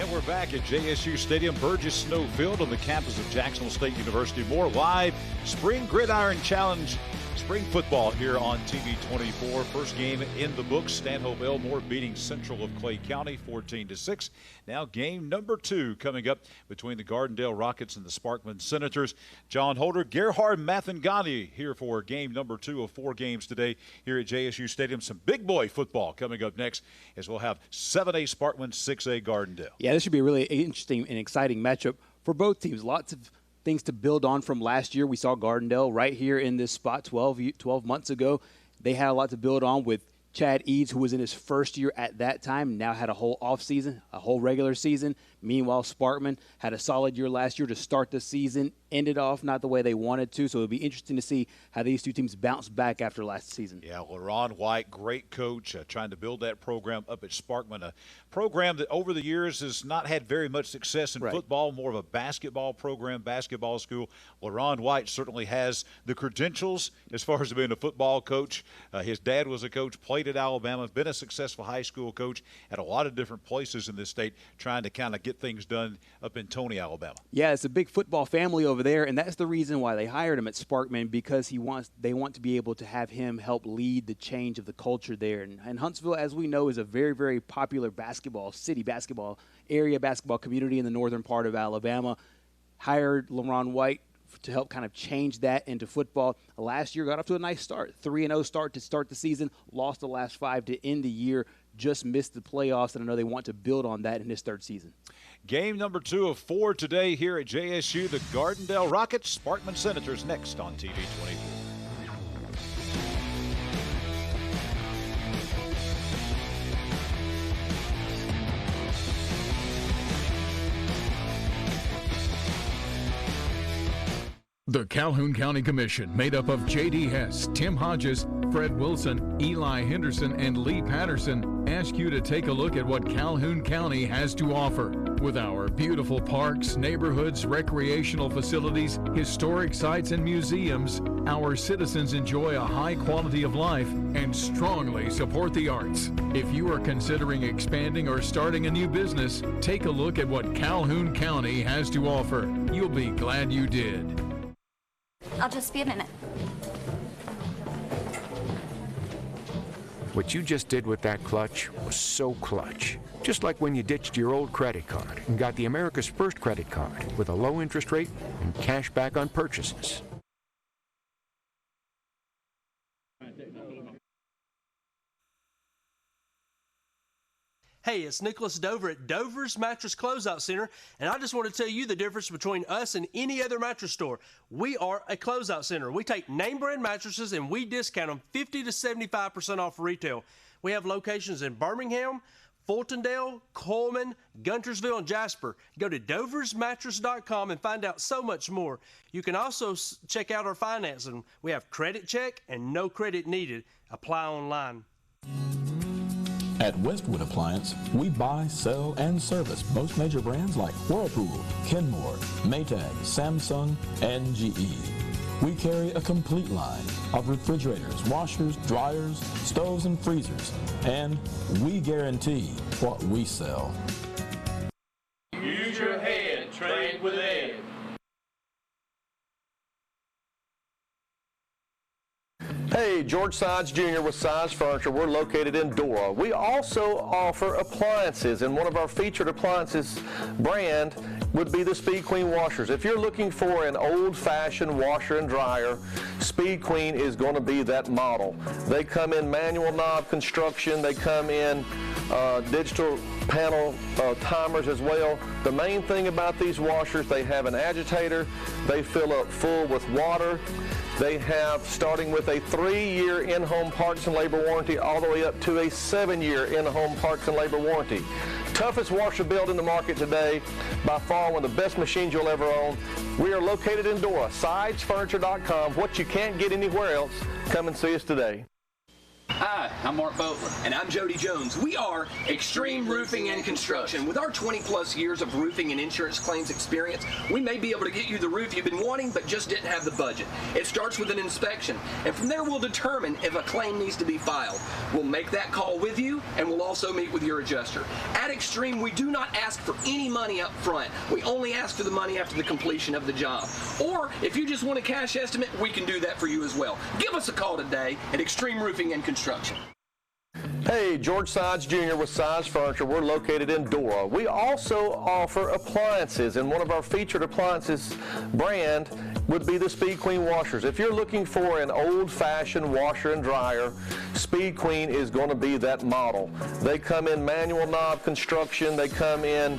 And we're back at JSU Stadium, Burgess-Snow field on the campus of Jacksonville State University. More live Spring Gridiron Challenge spring football here on TV 24. First game in the books. Stanhope Elmore beating Central of Clay County 14-6. Now game number 2 coming up between the Gardendale Rockets and the Sparkman Senators. John Holder, Gerhard Mathangani here for game number 2 of 4 games today here at JSU Stadium. Some big boy football coming up next as we'll have 7A Sparkman, 6A Gardendale. Yeah, this should be a really interesting and exciting matchup for both teams. Lots of things to build on from last year. We saw Gardendale right here in this spot 12 months ago. They had a lot to build on with Chad Eads, who was in his first year at that time, now had a whole offseason, a whole regular season. Meanwhile, Sparkman had a solid year last year to start the season, ended off not the way they wanted to, so it'll be interesting to see how these two teams bounce back after last season. Yeah, LaRon White, great coach, trying to build that program up at Sparkman, a program that over the years has not had very much success in football, more of a basketball program, basketball school. LaRon White certainly has the credentials as far as being a football coach. His dad was a coach, played at Alabama, been a successful high school coach at a lot of different places in this state, trying to kind of get things done up in Tony, Alabama. Yeah, it's a big football family over there, and that's the reason why they hired him at Sparkman, because they want to be able to have him help lead the change of the culture there. And Huntsville, as we know, is a very, very popular basketball city, basketball area, basketball community in the northern part of Alabama. Hired LaRon White to help kind of change that into football. Last year got off to a nice start, 3-0 start to start the season, lost the last 5 to end the year, just missed the playoffs, and I know they want to build on that in this third season. Game number 2 of 4 today here at JSU. The Gardendale Rockets, Sparkman Senators next on TV 24. The Calhoun County Commission, made up of J.D. Hess, Tim Hodges, Fred Wilson, Eli Henderson, and Lee Patterson, ask you to take a look at what Calhoun County has to offer. With our beautiful parks, neighborhoods, recreational facilities, historic sites, and museums, our citizens enjoy a high quality of life and strongly support the arts. If you are considering expanding or starting a new business, take a look at what Calhoun County has to offer. You'll be glad you did. I'll just be a minute. What you just did with that clutch was so clutch. Just like when you ditched your old credit card and got the America's First credit card with a low interest rate and cash back on purchases. Hey, it's Nicholas Dover at Dover's Mattress Closeout Center, and I just want to tell you the difference between us and any other mattress store. We are a closeout center. We take name brand mattresses and we discount them 50 to 75% off retail. We have locations in Birmingham, Fultondale, Coleman, Guntersville, and Jasper. Go to doversmattress.com and find out so much more. You can also check out our financing. We have credit check and no credit needed. Apply online. At Westwood Appliance, we buy, sell, and service most major brands like Whirlpool, Kenmore, Maytag, Samsung, and GE. We carry a complete line of refrigerators, washers, dryers, stoves, and freezers, and we guarantee what we sell. Use your head, trade with Ed. Hey, George Sides Jr. with Sides Furniture. We're located in Dora. We also offer appliances, and one of our featured appliances brand would be the Speed Queen washers. If you're looking for an old-fashioned washer and dryer, Speed Queen is going to be that model. They come in manual knob construction. They come in digital panel timers as well. The main thing about these washers, they have an agitator. They fill up full with water. They have, starting with a 3-year in-home parts and labor warranty, all the way up to a 7-year in-home parts and labor warranty. Toughest washer built in the market today, by far one of the best machines you'll ever own. We are located in Dora, sidesfurniture.com. What you can't get anywhere else, come and see us today. Hi, I'm Mark Boatler. And I'm Jody Jones. We are Extreme Roofing and Construction. With our 20-plus years of roofing and insurance claims experience, we may be able to get you the roof you've been wanting but just didn't have the budget. It starts with an inspection, and from there we'll determine if a claim needs to be filed. We'll make that call with you, and we'll also meet with your adjuster. At Extreme, we do not ask for any money up front. We only ask for the money after the completion of the job. Or if you just want a cash estimate, we can do that for you as well. Give us a call today at Extreme Roofing and Construction. Hey, George Sides Jr. with Sides Furniture. We're located in Dora. We also offer appliances, and one of our featured appliances brand would be the Speed Queen washers. If you're looking for an old-fashioned washer and dryer, Speed Queen is going to be that model. They come in manual knob construction. They come in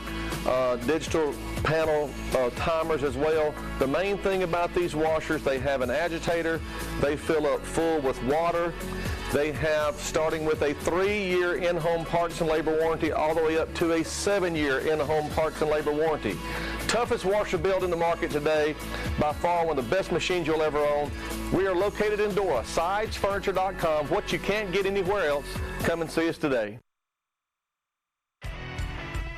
digital panel timers as well. The main thing about these washers, they have an agitator. They fill up full with water. They have, starting with a 3-year in-home parts and labor warranty all the way up to a 7-year in-home parts and labor warranty. Toughest washer build in the market today, by far one of the best machines you'll ever own. We are located in Dora, sidesfurniture.com. What you can't get anywhere else, come and see us today.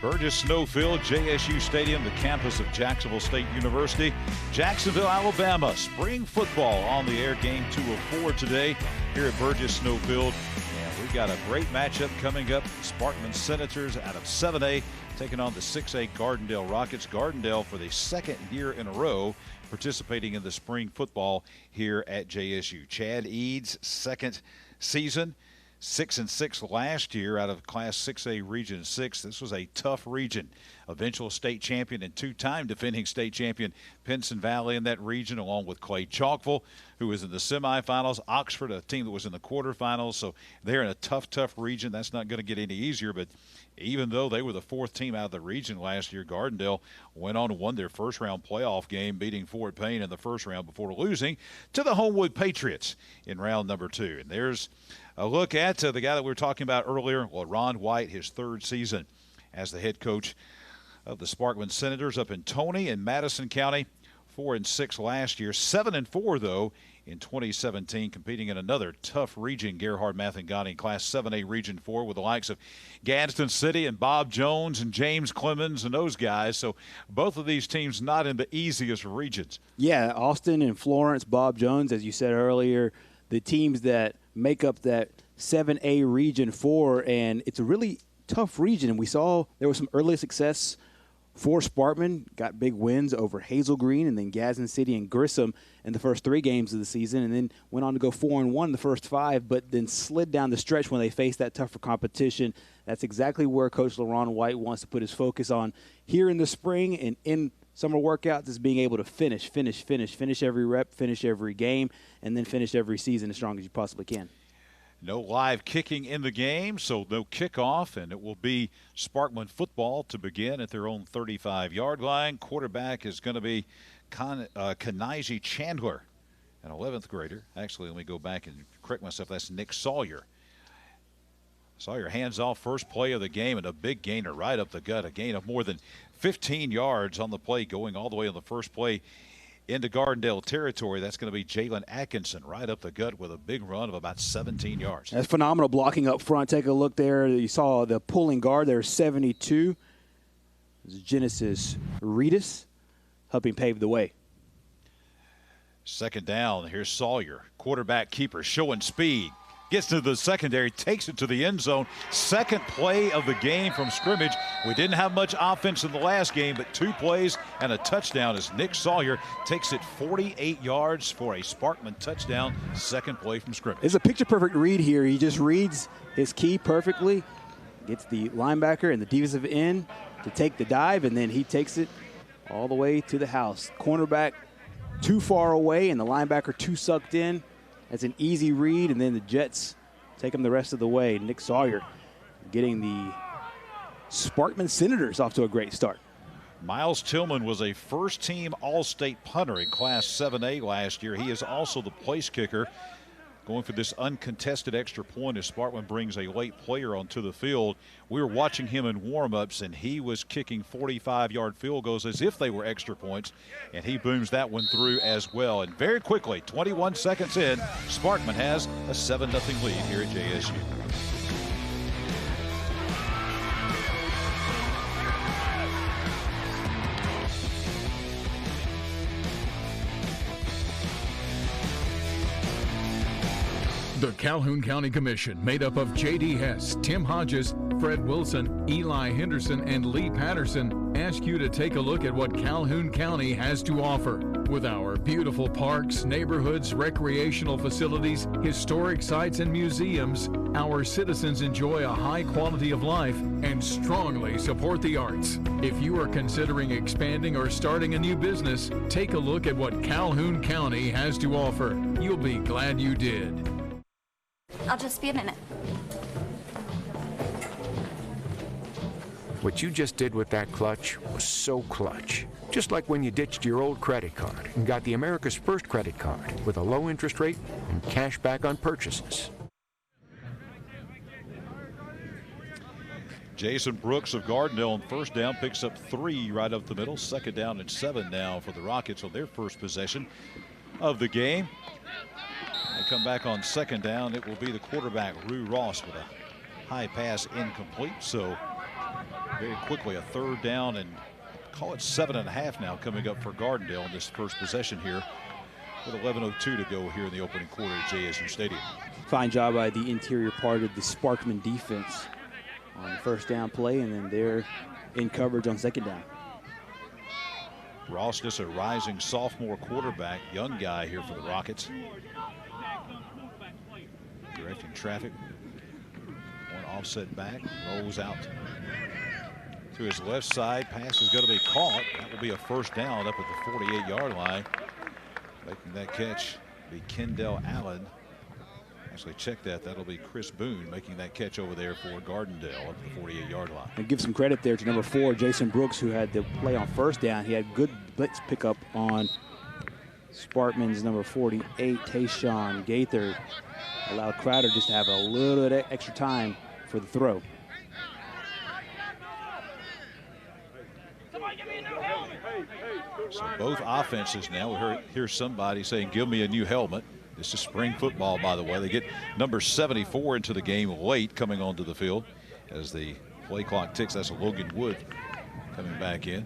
Burgess-Snow Field, JSU Stadium, the campus of Jacksonville State University. Jacksonville, Alabama, spring football on the air, game 2 of 4 today here at Burgess-Snow Field. And we've got a great matchup coming up. Sparkman Senators out of 7A taking on the 6A Gardendale Rockets. Gardendale for the second year in a row participating in the spring football here at JSU. Chad Eads' second season. 6-6 last year out of Class 6A Region 6. This was a tough region. Eventual state champion and 2-time defending state champion Pinson Valley in that region, along with Clay Chalkville, who was in the semifinals. Oxford, a team that was in the quarterfinals. So they're in a tough region. That's not going to get any easier. But even though they were the 4th team out of the region last year, Gardendale went on to win their first-round playoff game, beating Fort Payne in the first round before losing to the Homewood Patriots in round number 2. And there's a look at the guy that we were talking about earlier, Ron White, his 3rd season as the head coach of the Sparkman Senators up in Tony and Madison County. 4-6 last year, 7-4 though in 2017, competing in another tough region, Gerhard-Mathangani, Class 7A Region 4, with the likes of Gadsden City and Bob Jones and James Clemens and those guys. So both of these teams not in the easiest regions. Yeah, Austin and Florence, Bob Jones, as you said earlier, the teams that make up that 7A Region 4, and it's a really tough region. And we saw there was some early success for Sparkman, got big wins over Hazel Green and then Gadsden City and Grissom in the first 3 games of the season, and then went on to go 4-1 in the first 5, but then slid down the stretch when they faced that tougher competition. That's exactly where Coach LaRon White wants to put his focus on here in the spring and in summer workouts, is being able to finish every rep, finish every game, and then finish every season as strong as you possibly can. No live kicking in the game, so no kickoff, and it will be Sparkman football to begin at their own 35-yard line. Quarterback is going to be Kanaiji Chandler, an 11th grader. Actually, let me go back and correct myself. That's Nick Sawyer. Sawyer hands off first play of the game, and a big gainer right up the gut, a gain of more than 15 yards on the play, going all the way on the first play into Gardendale territory. That's going to be Jalen Atkinson right up the gut with a big run of about 17 yards. That's phenomenal blocking up front. Take a look there. You saw the pulling guard there, 72. Genesis Reedus helping pave the way. Second down. Here's Sawyer, quarterback keeper, showing speed. Gets to the secondary, takes it to the end zone. Second play of the game from scrimmage. We didn't have much offense in the last game, but 2 plays and a touchdown as Nick Sawyer takes it 48 yards for a Sparkman touchdown. Second play from scrimmage. It's a picture-perfect read here. He just reads his key perfectly, gets the linebacker and the defensive end to take the dive, and then he takes it all the way to the house. Cornerback too far away and the linebacker too sucked in. That's an easy read, and then the Jets take him the rest of the way. Nick Sawyer getting the Sparkman Senators off to a great start. Miles Tillman was a first-team All-State punter in Class 7A last year. He is also the place kicker going for this uncontested extra point as Sparkman brings a late player onto the field. We were watching him in warm-ups, and he was kicking 45-yard field goals as if they were extra points, and he booms that one through as well. And very quickly, 21 seconds in, Sparkman has a 7-0 lead here at JSU. The Calhoun County Commission, made up of J.D. Hess, Tim Hodges, Fred Wilson, Eli Henderson, and Lee Patterson, ask you to take a look at what Calhoun County has to offer. With our beautiful parks, neighborhoods, recreational facilities, historic sites, and museums, our citizens enjoy a high quality of life and strongly support the arts. If you are considering expanding or starting a new business, take a look at what Calhoun County has to offer. You'll be glad you did. I'll just be a minute. What you just did with that clutch was so clutch. Just like when you ditched your old credit card and got the America's First credit card with a low interest rate and cash back on purchases. Jason Brooks of Gardendale on first down picks up 3 right up the middle. Second down and 7 now for the Rockets on their first possession of the game. They come back on second down. It will be the quarterback, Rue Ross, with a high pass incomplete. So very quickly a third down and call it 7.5 now coming up for Gardendale in this first possession here with 11:02 to go here in the opening quarter at JSU Stadium. Fine job by the interior part of the Sparkman defense on the first down play, and then they're in coverage on second down. Ross, just a rising sophomore quarterback, young guy here for the Rockets. Directing traffic. One offset back, rolls out to his left side. Pass is going to be caught. That will be a first down up at the 48-yard line. Making that catch be Kendall Allen. Actually, check that. That'll be Chris Boone making that catch over there for Gardendale up at the 48-yard line. And give some credit there to number 4, Jason Brooks, who had the play on first down. He had good blitz pickup on Sparkman's number 48, Tayshawn Gaither. Allowed Crowder just to have a little bit extra time for the throw. So both offenses now, we hear somebody saying, give me a new helmet. This is spring football, by the way. They get number 74 into the game late coming onto the field as the play clock ticks. That's Logan Wood coming back in.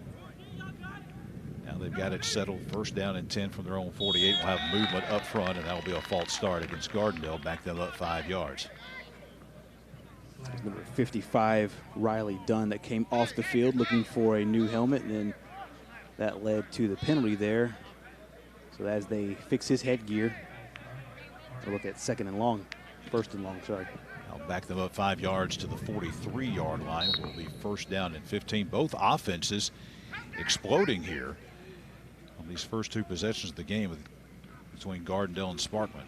Now they've got it settled. First down and 10 from their own 48. We'll have movement up front, and that will be a false start against Gardendale. Back them up 5 yards. Number 55, Riley Dunn, that came off the field looking for a new helmet, and then that led to the penalty there. So as they fix his headgear, we'll look at first and long, sorry. I'll back them up 5 yards to the 43-yard line. Will be first down and 15. Both offenses exploding here on these first 2 possessions of the game between Gardendale and Sparkman.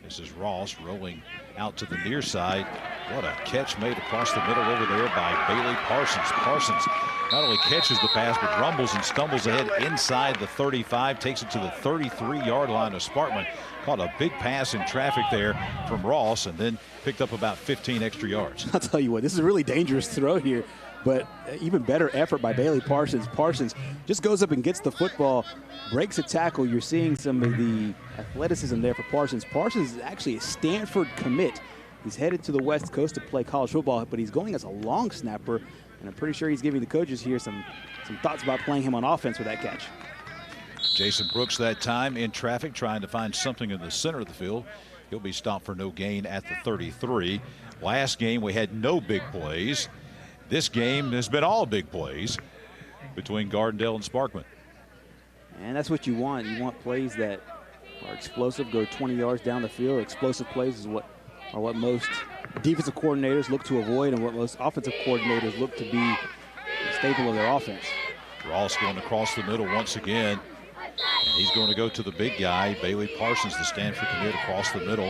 This is Ross rolling out to the near side. What a catch made across the middle over there by Bailey Parsons. Parsons not only catches the pass, but rumbles and stumbles ahead inside the 35, takes it to the 33-yard line of Sparkman. Caught a big pass in traffic there from Ross, and then picked up about 15 extra yards. I'll tell you what, this is a really dangerous throw here, but even better effort by Bailey Parsons. Parsons just goes up and gets the football, breaks a tackle. You're seeing some of the athleticism there for Parsons. Parsons is actually a Stanford commit. He's headed to the West Coast to play college football, but he's going as a long snapper, and I'm pretty sure he's giving the coaches here some thoughts about playing him on offense with that catch. Jason Brooks that time in traffic, trying to find something in the center of the field. He'll be stopped for no gain at the 33. Last game we had no big plays. This game has been all big plays between Gardendale and Sparkman. And that's what you want. You want plays that are explosive, go 20 yards down the field. Explosive plays is what most defensive coordinators look to avoid, and what most offensive coordinators look to be the staple of their offense. Ross going across the middle once again. And he's going to go to the big guy, Bailey Parsons, the Stanford commit, across the middle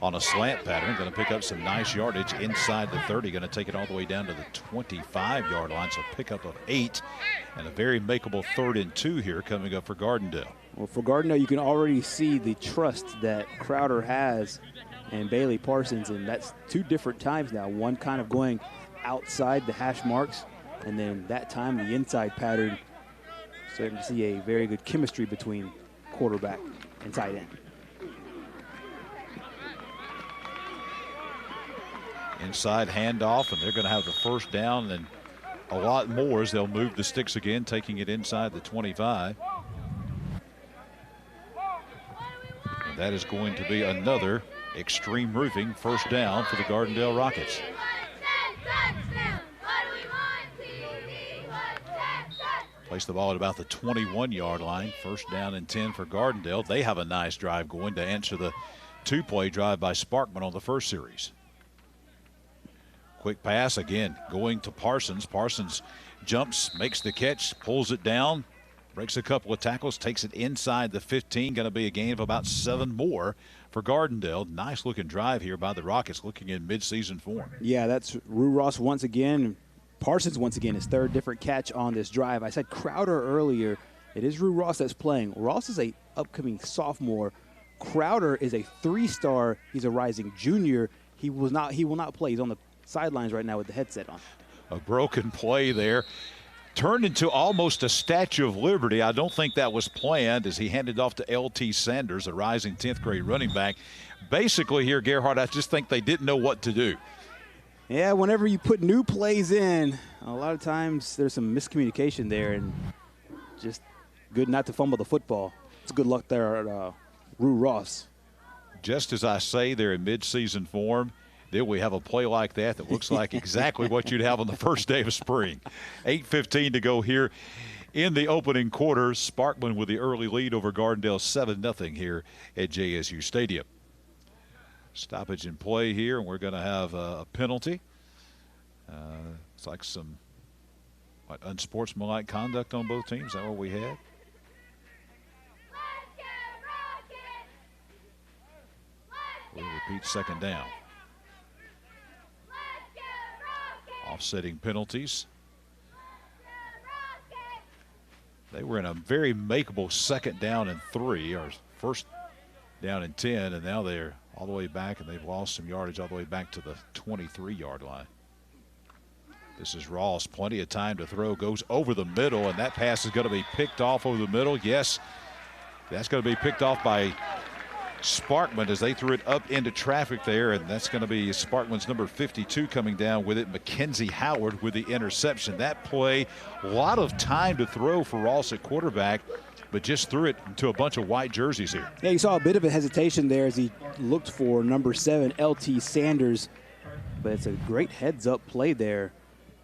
on a slant pattern. Going to pick up some nice yardage inside the 30. Going to take it all the way down to the 25-yard line. So pickup of 8 and a very makeable 3rd and 2 here coming up for Gardendale. Well, for Gardendale, you can already see the trust that Crowder has and Bailey Parsons, and that's two different times now. One kind of going outside the hash marks, and then that time the inside pattern. Starting to see a very good chemistry between quarterback and tight end. Inside handoff, and they're going to have the first down and a lot more as they'll move the sticks again, taking it inside the 25. And that is going to be another Extreme Roofing first down for the Gardendale Rockets. Place the ball at about the 21-yard line. First down and 10 for Gardendale. They have a nice drive going to answer the two-play drive by Sparkman on the first series. Quick pass again going to Parsons. Parsons jumps, makes the catch, pulls it down, breaks a couple of tackles, takes it inside the 15. Going to be a gain of about 7 more for Gardendale. Nice looking drive here by the Rockets, looking in midseason form. Yeah, that's Rue Ross once again. Parsons once again, his third different catch on this drive. I said Crowder earlier. It is Rue Ross that's playing. Ross is a upcoming sophomore. Crowder is a 3-star. He's a rising junior. He will not play. He's on the sidelines right now with the headset on. A broken play there. Turned into almost a Statue of Liberty. I don't think that was planned as he handed off to L.T. Sanders, a rising 10th grade running back. Basically here, Gerhard, I just think they didn't know what to do. Yeah, whenever you put new plays in, a lot of times there's some miscommunication there, and just good not to fumble the football. It's good luck there at Rue Ross. Just as I say, they're in midseason form. Then we have a play like that looks like exactly what you'd have on the first day of spring. 8:15 to go here in the opening quarter. Sparkman with the early lead over Gardendale 7-0 here at JSU Stadium. Stoppage in play here, and we're going to have a penalty. It's like some unsportsmanlike conduct on both teams. Is that what we had? We'll repeat second down. Offsetting penalties. They were in a very makeable second down and 3, or first down and 10, and now they're all the way back, and they've lost some yardage all the way back to the 23-yard line. This is Ross. Plenty of time to throw. Goes over the middle, and that pass is going to be picked off over the middle. Yes, that's going to be picked off by Sparkman as they threw it up into traffic there, and that's going to be Sparkman's number 52 coming down with it. Mackenzie Howard with the interception. That play, a lot of time to throw for Ross at quarterback, but just threw it to a bunch of white jerseys here. Yeah, you saw a bit of a hesitation there as he looked for number 7, L.T. Sanders. But it's a great heads-up play there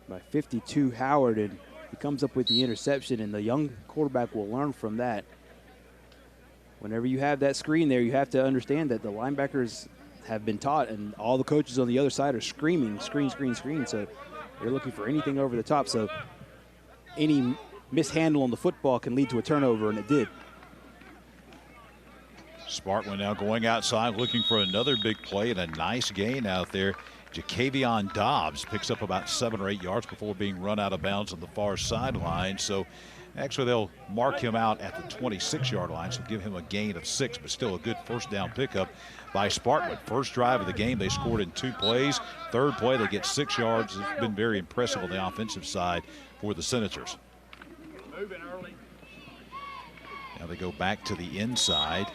by 52 Howard, and he comes up with the interception, and the young quarterback will learn from that. Whenever you have that screen there, you have to understand that the linebackers have been taught, and all the coaches on the other side are screaming, screen, screen, screen. So they're looking for anything over the top. So any mishandle on the football can lead to a turnover, and it did. Sparkman now going outside, looking for another big play, and a nice gain out there. Jacavion Dobbs picks up about 7 or 8 yards before being run out of bounds on the far sideline. So actually they'll mark him out at the 26-yard line, so give him a gain of 6, but still a good first down pickup by Sparkman. First drive of the game, they scored in 2 plays. Third play, they get 6 yards. It's been very impressive on the offensive side for the Senators. Now they go back to the inside.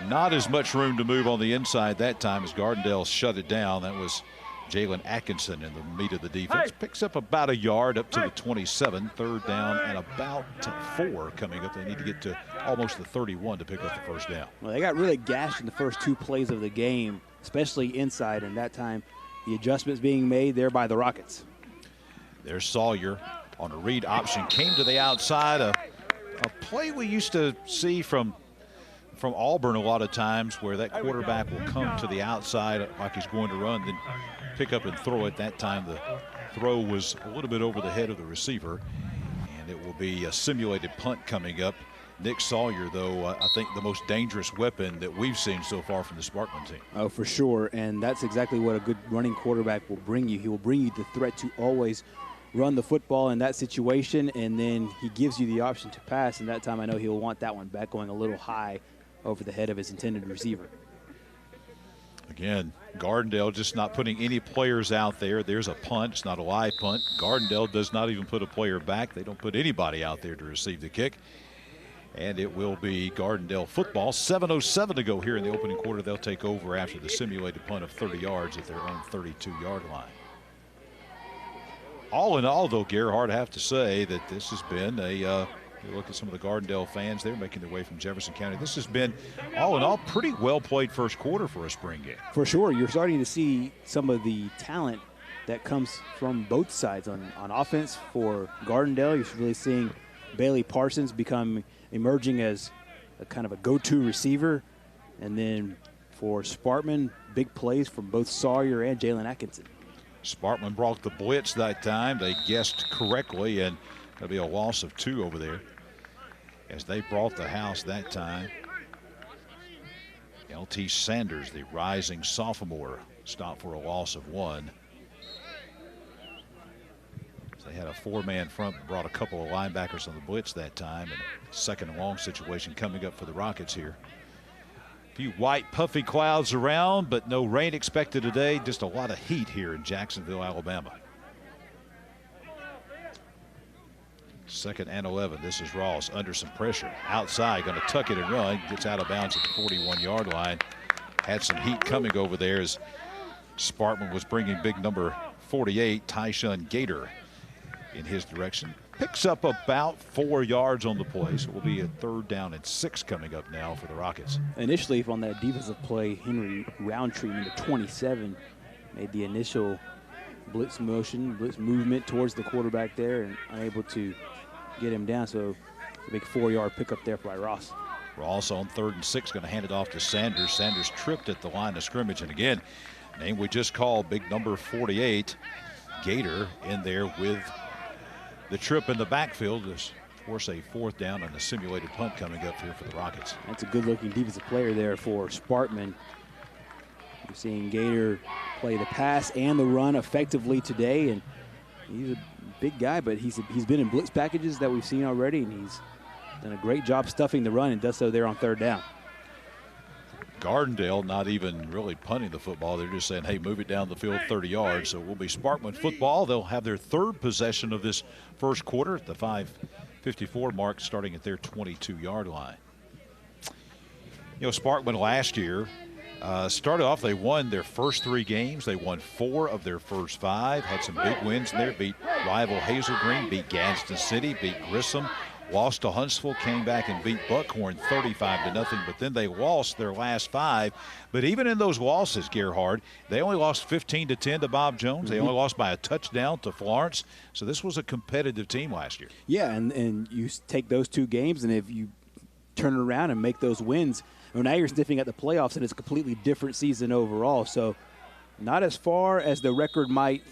Not as much room to move on the inside that time as Gardendale shut it down. That was Jalen Atkinson in the meat of the defense. Picks up about a yard up to the 27. Third down and about 4 coming up. They need to get to almost the 31 to pick up the first down. Well, they got really gashed in the first 2 plays of the game, especially inside, and that time the adjustments being made there by the Rockets. There's Sawyer on a read option. Came to the outside. A play we used to see from Auburn a lot of times where that quarterback will come to the outside like he's going to run, then pick up and throw it. That time the throw was a little bit over the head of the receiver, and it will be a simulated punt coming up. Nick Sawyer, though, I think the most dangerous weapon that we've seen so far from the Sparkman team. Oh, for sure, and that's exactly what a good running quarterback will bring you. He will bring you the threat to always run the football in that situation, and then he gives you the option to pass, and that time I know he'll want that one back going a little high over the head of his intended receiver. Again, Gardendale just not putting any players out there. There's a punt. It's not a live punt. Gardendale does not even put a player back. They don't put anybody out there to receive the kick. And it will be Gardendale football. 7:07 to go here in the opening quarter. They'll take over after the simulated punt of 30 yards at their own 32-yard line. All in all, though, Gerhard, I have to say that this has been a you look at some of the Gardendale fans, they're making their way from Jefferson County. This has been, all in all, pretty well-played first quarter for a spring game. For sure. You're starting to see some of the talent that comes from both sides. On offense for Gardendale, you're really seeing Bailey Parsons emerging as a kind of a go-to receiver. And then for Sparkman, big plays from both Sawyer and Jalen Atkinson. Sparkman brought the blitz that time. They guessed correctly, and there'll be a loss of 2 over there as they brought the house that time. LT Sanders, the rising sophomore, stopped for a loss of 1. They had a 4-man front, brought a couple of linebackers on the blitz that time, and a second and long situation coming up for the Rockets here. A few white puffy clouds around, but no rain expected today. Just a lot of heat here in Jacksonville, Alabama. 2nd and 11. This is Ross under some pressure. Outside, going to tuck it and run. Gets out of bounds at the 41-yard line. Had some heat coming over there as Sparkman was bringing big number 48, Tyshun Gator, in his direction. Picks up about 4 yards on the play, so it will be a 3rd down and 6 coming up now for the Rockets. Initially, on that defensive play, Henry Roundtree, number 27, made the initial blitz movement towards the quarterback there and unable to get him down. So a big 4-yard pickup there by Ross. Ross on 3rd and 6, going to hand it off to Sanders. Sanders tripped at the line of scrimmage. And again, name we just called, big number 48, Gator, in there with the trip in the backfield to force a 4th down and a simulated punt coming up here for the Rockets. That's a good-looking defensive player there for Sparkman. You're seeing Gator play the pass and the run effectively today, and he's a big guy, but he's been in blitz packages that we've seen already, and he's done a great job stuffing the run and does so there on 3rd down. Gardendale not even really punting the football. They're just saying, hey, move it down the field 30 yards. So it will be Sparkman football. They'll have their 3rd possession of this first quarter at the 5:54 mark, starting at their 22-yard line. You know, Sparkman last year started off, they won their first 3 games. They won 4 of their first 5, had some big wins in there, beat rival Hazel Green, beat Gadsden City, beat Grissom, lost to Huntsville, came back and beat Buckhorn 35-0, but then they lost their last 5. But even in those losses, Gerhard, they only lost 15-10 to Bob Jones. They only lost by a touchdown to Florence. So this was a competitive team last year. Yeah, and you take those 2 games, and if you turn it around and make those wins, well, now you're sniffing at the playoffs, and it's a completely different season overall. So not as far as the record might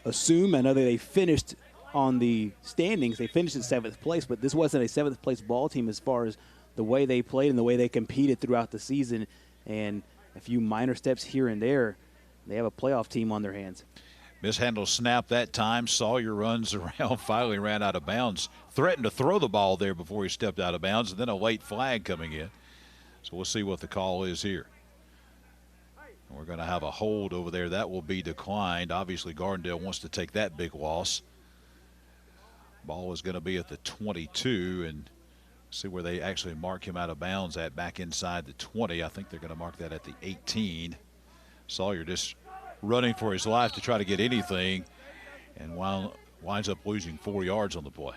assume. I know that they finished on the standings. They finished in 7th place, but this wasn't a 7th place ball team as far as the way they played and the way they competed throughout the season. And a few minor steps here and there, they have a playoff team on their hands. Mishandled snap that time. Sawyer runs around, finally ran out of bounds. Threatened to throw the ball there before he stepped out of bounds, and then a late flag coming in. So we'll see what the call is here. We're going to have a hold over there. That will be declined. Obviously, Gardendale wants to take that big loss. Ball is going to be at the 22, and see where they actually mark him out of bounds at, back inside the 20. I think they're going to mark that at the 18. Sawyer just running for his life to try to get anything, and winds up losing 4 yards on the play.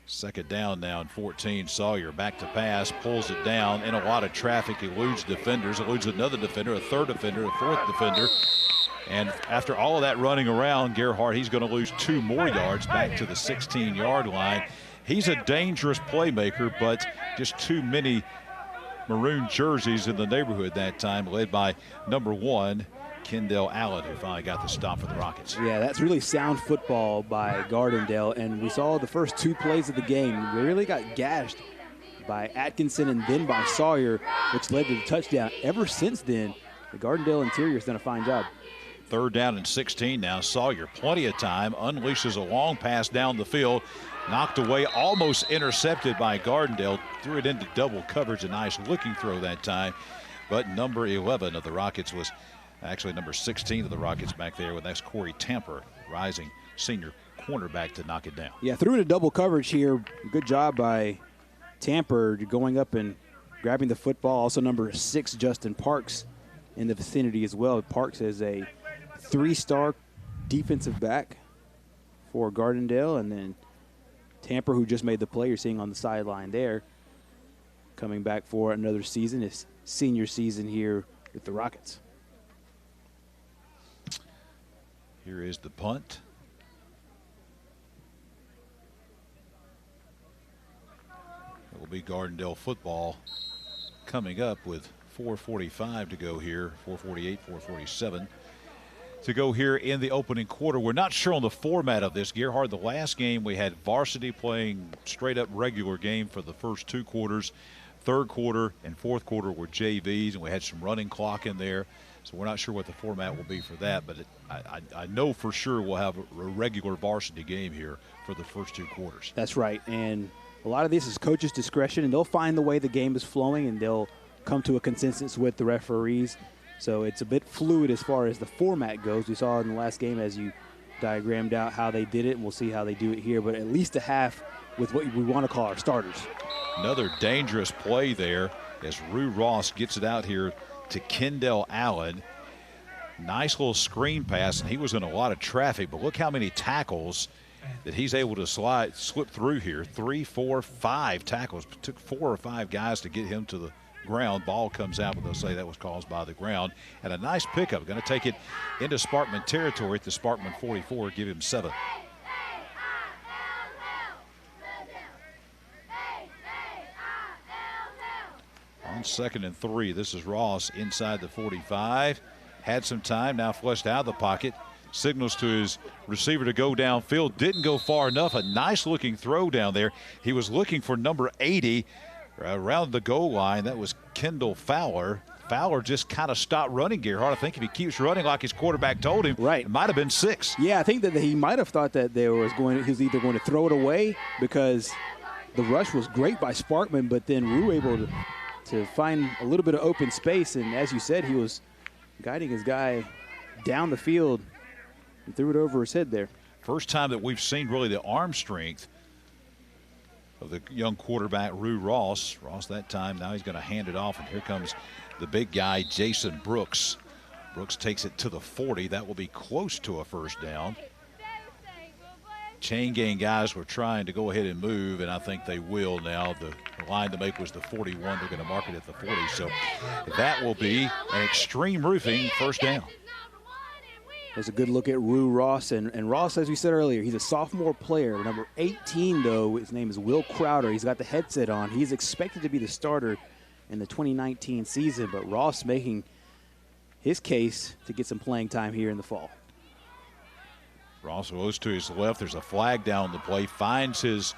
2nd down now and 14. Sawyer back to pass, pulls it down in a lot of traffic. He eludes defenders, eludes another defender, a 3rd defender, a 4th defender. And after all of that running around, Gerhard, he's going to lose 2 more yards back to the 16-yard line. He's a dangerous playmaker, but just too many maroon jerseys in the neighborhood that time, led by number 1, Kendall Allen, who finally got the stop for the Rockets. Yeah, that's really sound football by Gardendale, and we saw the first 2 plays of the game. They really got gashed by Atkinson and then by Sawyer, which led to the touchdown. Ever since then, the Gardendale interior has done a fine job. 3rd down and 16 now. Sawyer, plenty of time, unleashes a long pass down the field. Knocked away, almost intercepted by Gardendale. Threw it into double coverage. A nice looking throw that time. But number 11 of the Rockets was actually number 16 of the Rockets back there. That's Corey Tamper, rising senior cornerback, to knock it down. Yeah, threw into double coverage here. Good job by Tamper going up and grabbing the football. Also number 6, Justin Parks, in the vicinity as well. Parks is a 3-star defensive back for Gardendale. And then Tamper, who just made the play you're seeing on the sideline there, coming back for another season, his senior season here with the Rockets. Here is the punt. It will be Gardendale football coming up with 4:45 to go here, 4:48, 4:47 to go here in the opening quarter. We're not sure on the format of this, Gerhard. The last game we had varsity playing straight up regular game for the first 2 quarters. 3rd quarter and 4th quarter were JVs, and we had some running clock in there. So we're not sure what the format will be for that, but I know for sure we'll have a regular varsity game here for the first 2 quarters. That's right, and a lot of this is coach's discretion, and they'll find the way the game is flowing, and they'll come to a consensus with the referees. So it's a bit fluid as far as the format goes. We saw in the last game as you diagrammed out how they did it, and we'll see how they do it here, but at least a half with what we want to call our starters. Another dangerous play there as Rue Ross gets it out here to Kendall Allen. Nice little screen pass, and he was in a lot of traffic, but look how many tackles that he's able to slip through here. 3, 4, 5 tackles. It took 4 or 5 guys to get him to the ground. Ball comes out, but they'll say that was caused by the ground. And a nice pickup. Going to take it into Sparkman territory at the Sparkman 44. Give him 7. On 2nd and 3, this is Ross inside the 45. Had some time, now flushed out of the pocket. Signals to his receiver to go downfield. Didn't go far enough. A nice looking throw down there. He was looking for number 80 around the goal line. That was Kendall Fowler. Fowler just kind of stopped running, Gerhard. I think if he keeps running like his quarterback told him, right, it might have been 6. Yeah, I think that he might have thought that he was either going to throw it away because the rush was great by Sparkman, but then Rue able to find a little bit of open space. And as you said, he was guiding his guy down the field and threw it over his head there. First time that we've seen really the arm strength of the young quarterback, Rue Ross. Ross that time, now he's going to hand it off, and here comes the big guy, Jason Brooks. Brooks takes it to the 40. That will be close to a first down. Chain gang guys were trying to go ahead and move, and I think they will now. The line to make was the 41. They're going to mark it at the 40. So that will be an Extreme Roofing first down. There's a good look at Rue Ross. And Ross, as we said earlier, he's a sophomore player. Number 18, though, his name is Will Crowder. He's got the headset on. He's expected to be the starter in the 2019 season, but Ross making his case to get some playing time here in the fall. Ross goes to his left. There's a flag down the play. Finds his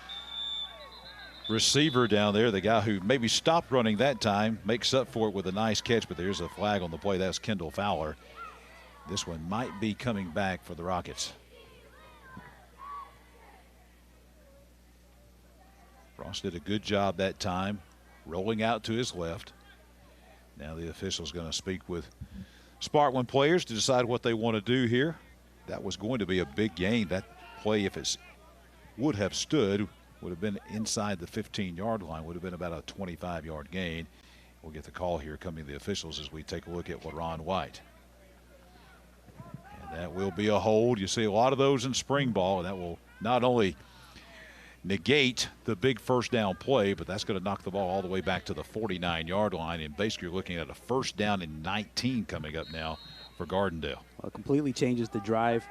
receiver down there, the guy who maybe stopped running that time, makes up for it with a nice catch, but there's a flag on the play. That's Kendall Fowler. This one might be coming back for the Rockets. Ross did a good job that time, rolling out to his left. Now the official's going to speak with Sparkman players to decide what they want to do here. That was going to be a big gain. That play, if it would have stood, would have been inside the 15-yard line, would have been about a 25-yard gain. We'll get the call here coming to the officials as we take a look at LaRon White. And that will be a hold. You see a lot of those in spring ball, and that will not only negate the big first down play, but that's going to knock the ball all the way back to the 49-yard line. And basically you're looking at a first down and 19 coming up now for Gardendale. Well, it completely changes the drive,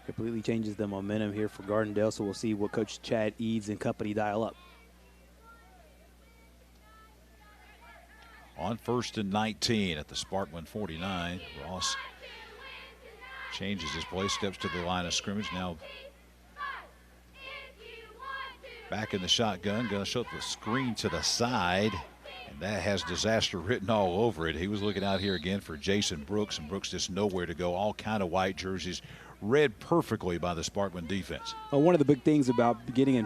completely changes the momentum here for Gardendale, so we'll see what Coach Chad Eads and company dial up. On 1st and 19 at the Sparkman 49, Ross changes his play, steps to the line of scrimmage. Now back in the shotgun, going to show the screen to the side. And that has disaster written all over it. He was looking out here again for Jason Brooks, and Brooks just nowhere to go. All kind of white jerseys, read perfectly by the Sparkman defense. Well, one of the big things about getting in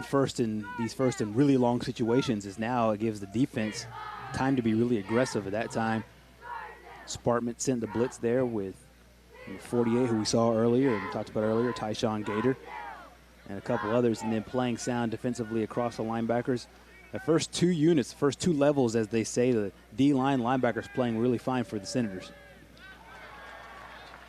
these first and really long situations is now it gives the defense time to be really aggressive at that time. Sparkman sent the blitz there with 48, who we saw earlier and talked about earlier, Tyshawn Gator, and a couple others, and then playing sound defensively across the linebackers. The first two units, first two levels, as they say, the D-line linebackers playing really fine for the Senators.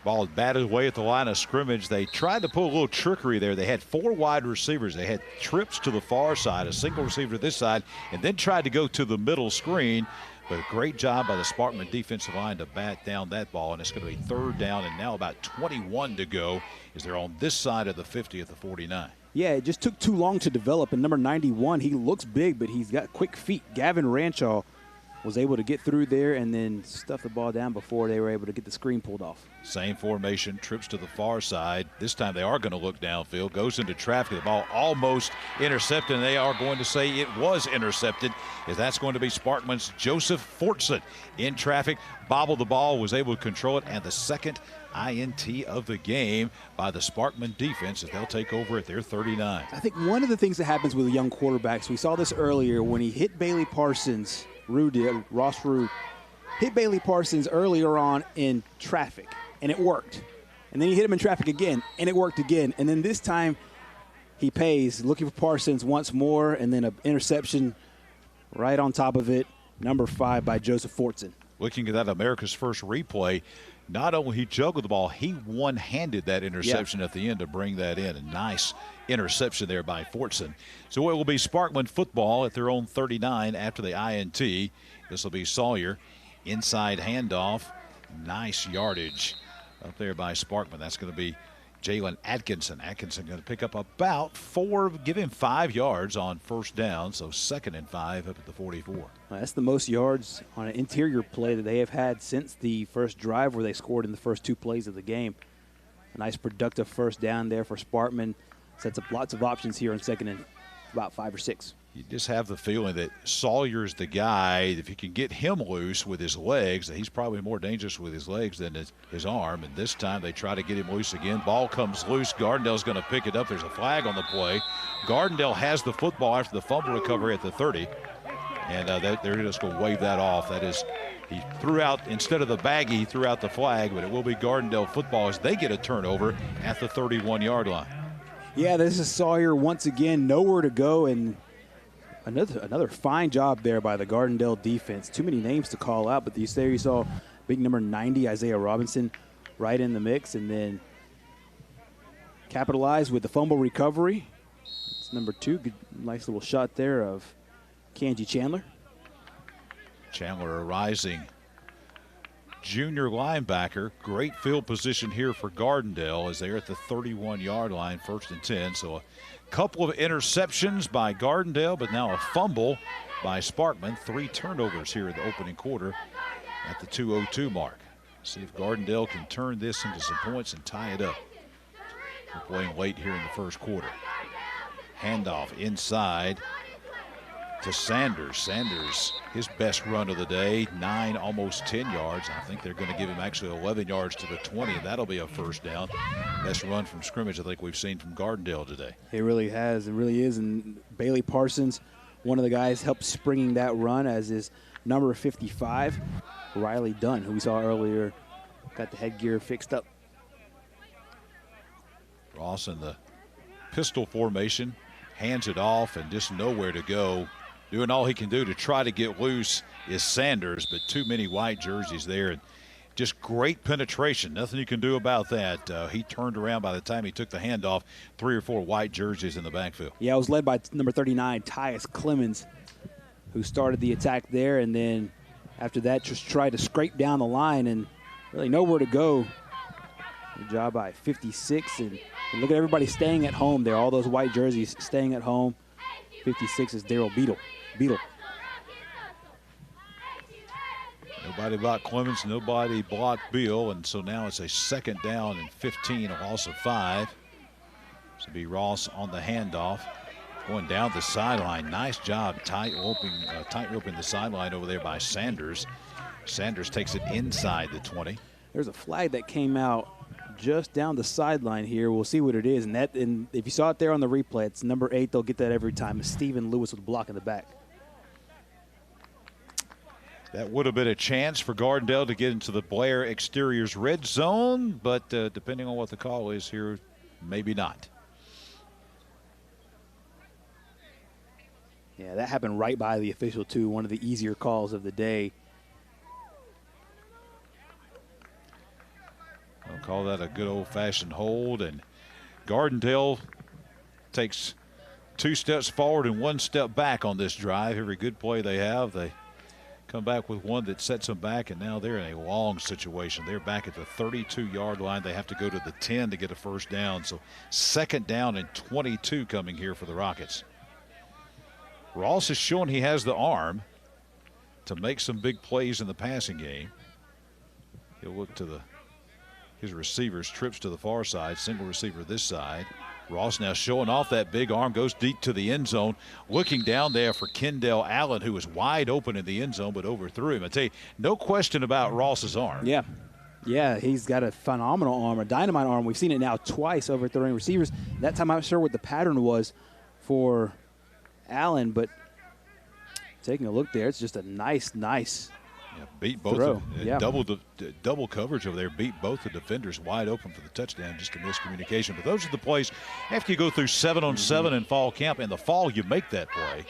Ball batted away at the line of scrimmage. They tried to pull a little trickery there. They had 4 wide receivers. They had trips to the far side, a single receiver to this side, and then tried to go to the middle screen. But a great job by the Sparkman defensive line to bat down that ball, and it's going to be 3rd down and now about 21 to go as they're on this side of the 50 at the 49. Yeah, it just took too long to develop. And number 91, he looks big, but he's got quick feet. Gavin Ranshaw was able to get through there and then stuff the ball down before they were able to get the screen pulled off. Same formation, trips to the far side. This time they are going to look downfield, goes into traffic. The ball almost intercepted, and they are going to say it was intercepted, as that's going to be Sparkman's Joseph Fortson in traffic. Bobbled the ball, was able to control it, and the second INT of the game by the Sparkman defense as they'll take over at their 39. I think one of the things that happens with young quarterbacks, we saw this earlier when he hit Bailey Parsons, Ross Rue, hit Bailey Parsons earlier on in traffic, and it worked. And then he hit him in traffic again, and it worked again. And then this time he pays, looking for Parsons once more, and then an interception right on top of it, number 5 by Joseph Fortson. Looking at that America's First replay, not only he juggled the ball, he one-handed that interception at the end to bring that in. A nice interception there by Fortson. So it will be Sparkman football at their own 39 after the INT. This will be Sawyer. Inside handoff. Nice yardage up there by Sparkman. That's going to be Jalen Atkinson. Atkinson going to pick up about 4, give him 5 yards on first down. So 2nd and 5 up at the 44. That's the most yards on an interior play that they have had since the first drive where they scored in the first 2 plays of the game. A nice productive first down there for Sparkman. Sets up lots of options here on 2nd and about 5 or 6. You just have the feeling that Sawyer's the guy. If you can get him loose with his legs, that he's probably more dangerous with his legs than his arm. And this time they try to get him loose again. Ball comes loose. Gardendale's going to pick it up. There's a flag on the play. Gardendale has the football after the fumble recovery at the 30. And they're just going to wave that off. That is, he threw out, instead of the baggie, he threw out the flag, but it will be Gardendale football as they get a turnover at the 31-yard line. Yeah, this is Sawyer once again, nowhere to go, and another fine job there by the Gardendale defense. Too many names to call out, but you saw big number 90, Isaiah Robinson, right in the mix, and then capitalized with the fumble recovery. It's number 2, good, nice little shot there of Kanji Chandler. Chandler, a rising junior linebacker. Great field position here for Gardendale as they're at the 31-yard line, 1st and 10. So a couple of interceptions by Gardendale, but now a fumble by Sparkman. 3 turnovers here in the opening quarter at the 2:02 mark. See if Gardendale can turn this into some points and tie it up. We're playing late here in the first quarter. Handoff inside to Sanders. Sanders, his best run of the day, 9, almost 10 yards. I think they're going to give him actually 11 yards to the 20, and that'll be a first down. Best run from scrimmage I think we've seen from Gardendale today. It really has. It really is. And Bailey Parsons, one of the guys, helped springing that run, as is number 55, Riley Dunn, who we saw earlier, got the headgear fixed up. Ross in the pistol formation, hands it off, and just nowhere to go. Doing all he can do to try to get loose is Sanders, but too many white jerseys there. And just great penetration. Nothing you can do about that. He turned around by the time he took the handoff. 3 or 4 white jerseys in the backfield. Yeah, it was led by number 39, Tyus Clemens, who started the attack there, and then after that just tried to scrape down the line and really nowhere to go. Good job by 56, and look at everybody staying at home there. All those white jerseys staying at home. 56 is Daryl Beadle. Nobody blocked Clemens, nobody blocked Beal, and so now it's a 2nd down and 15, a loss of 5. This will be Ross on the handoff. Going down the sideline. Nice job tight roping the sideline over there by Sanders. Sanders takes it inside the 20. There's a flag that came out just down the sideline here. We'll see what it is. And if you saw it there on the replay, it's number 8. They'll get that every time. It's Stephen Lewis with the block in the back. That would have been a chance for Gardendale to get into the Blair Exteriors red zone, but depending on what the call is here, maybe not. Yeah, that happened right by the official, too. One of the easier calls of the day. I'll call that a good old-fashioned hold, and Gardendale takes 2 steps forward and 1 step back on this drive. Every good play they have, they come back with one that sets them back, and now they're in a long situation. They're back at the 32-yard line. They have to go to the 10 to get a first down. So 2nd down and 22 coming here for the Rockets. Ross has shown he has the arm to make some big plays in the passing game. He'll look to his receivers, trips to the far side, single receiver this side. Ross now showing off that big arm, goes deep to the end zone, looking down there for Kendall Allen, who was wide open in the end zone but overthrew him. I tell you, no question about Ross's arm. Yeah, he's got a phenomenal arm, a dynamite arm. We've seen it now twice overthrowing receivers. That time I'm not sure what the pattern was for Allen, but taking a look there, it's just a nice beat both throw. Double coverage over there, beat both the defenders wide open for the touchdown. Just a miscommunication. But those are the plays after you go through 7-on-7 in fall camp. In the fall, you make that play.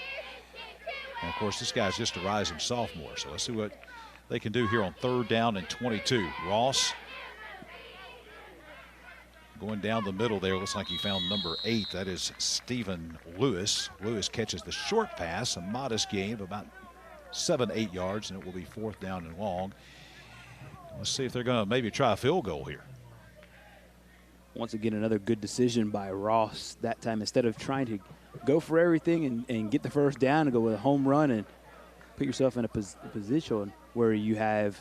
And of course, this guy's just a rising sophomore. So let's see what they can do here on 3rd down and 22. Ross going down the middle there. Looks like he found number 8. That is Stephen Lewis. Lewis catches the short pass, a modest gain of about 7-8 yards, and it will be 4th down and long. Let's see if they're going to maybe try a field goal here. Once again, another good decision by Ross that time. Instead of trying to go for everything and get the first down and go with a home run and put yourself in a position where you have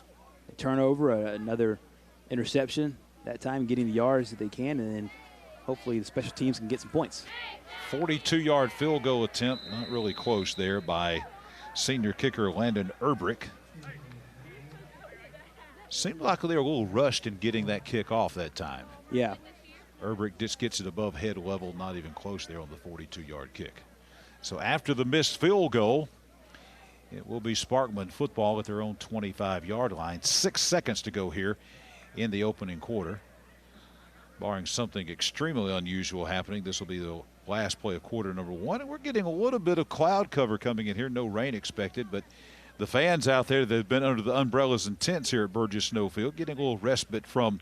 a turnover, another interception, that time getting the yards that they can, and then hopefully the special teams can get some points. 42-yard field goal attempt, not really close there by senior kicker Landon Erbrick. Seemed like they were a little rushed in getting that kick off that time. Yeah. Erbrick just gets it above head level, not even close there on the 42-yard kick. So after the missed field goal, it will be Sparkman football at their own 25-yard line. 6 seconds to go here in the opening quarter. Barring something extremely unusual happening, this will be the last play of quarter number 1. And we're getting a little bit of cloud cover coming in here. No rain expected, but the fans out there that have been under the umbrellas and tents here at Burgess-Snow Field getting a little respite from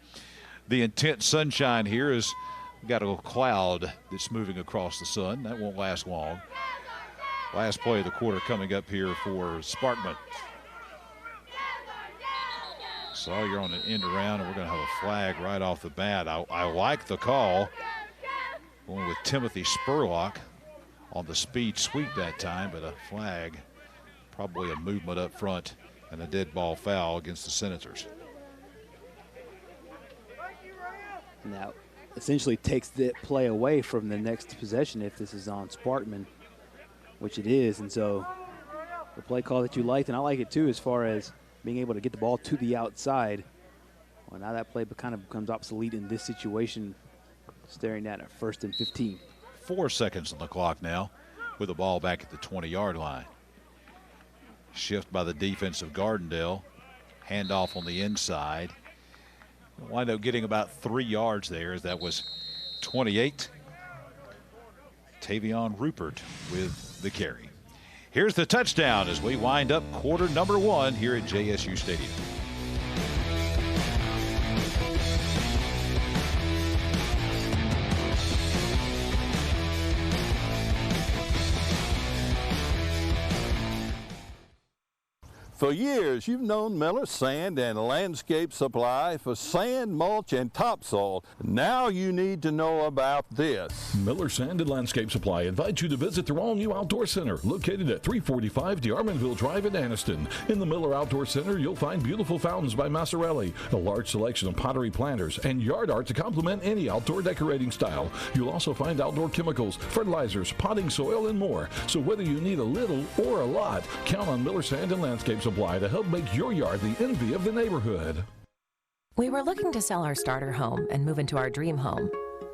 the intense sunshine here as we've got a little cloud that's moving across the sun. That won't last long. Last play of the quarter coming up here for Sparkman. Sawyer on an end around, and we're going to have a flag right off the bat. I like the call. Going with Timothy Spurlock on the speed sweep that time, but a flag, probably a movement up front, and a dead ball foul against the Senators. Now, essentially takes the play away from the next possession if this is on Sparkman, which it is. And so the play call that you liked, and I like it too, as far as being able to get the ball to the outside. Well, now that play kind of becomes obsolete in this situation, staring at 1st and 15. 4 seconds on the clock now with the ball back at the 20-yard line. Shift by the defense of Gardendale. Handoff on the inside. Wind up getting about 3 yards there as that was 28. Tavion Rupert with the carry. Here's the touchdown as we wind up quarter number 1 here at JSU Stadium. For years, you've known Miller Sand and Landscape Supply for sand, mulch, and topsoil. Now you need to know about this. Miller Sand and Landscape Supply invites you to visit their all-new Outdoor Center, located at 345 DeArmonville Drive in Anniston. In the Miller Outdoor Center, you'll find beautiful fountains by Massarelli, a large selection of pottery planters, and yard art to complement any outdoor decorating style. You'll also find outdoor chemicals, fertilizers, potting soil, and more. So whether you need a little or a lot, count on Miller Sand and Landscape Supply to help make your yard the envy of the neighborhood. We were looking to sell our starter home and move into our dream home.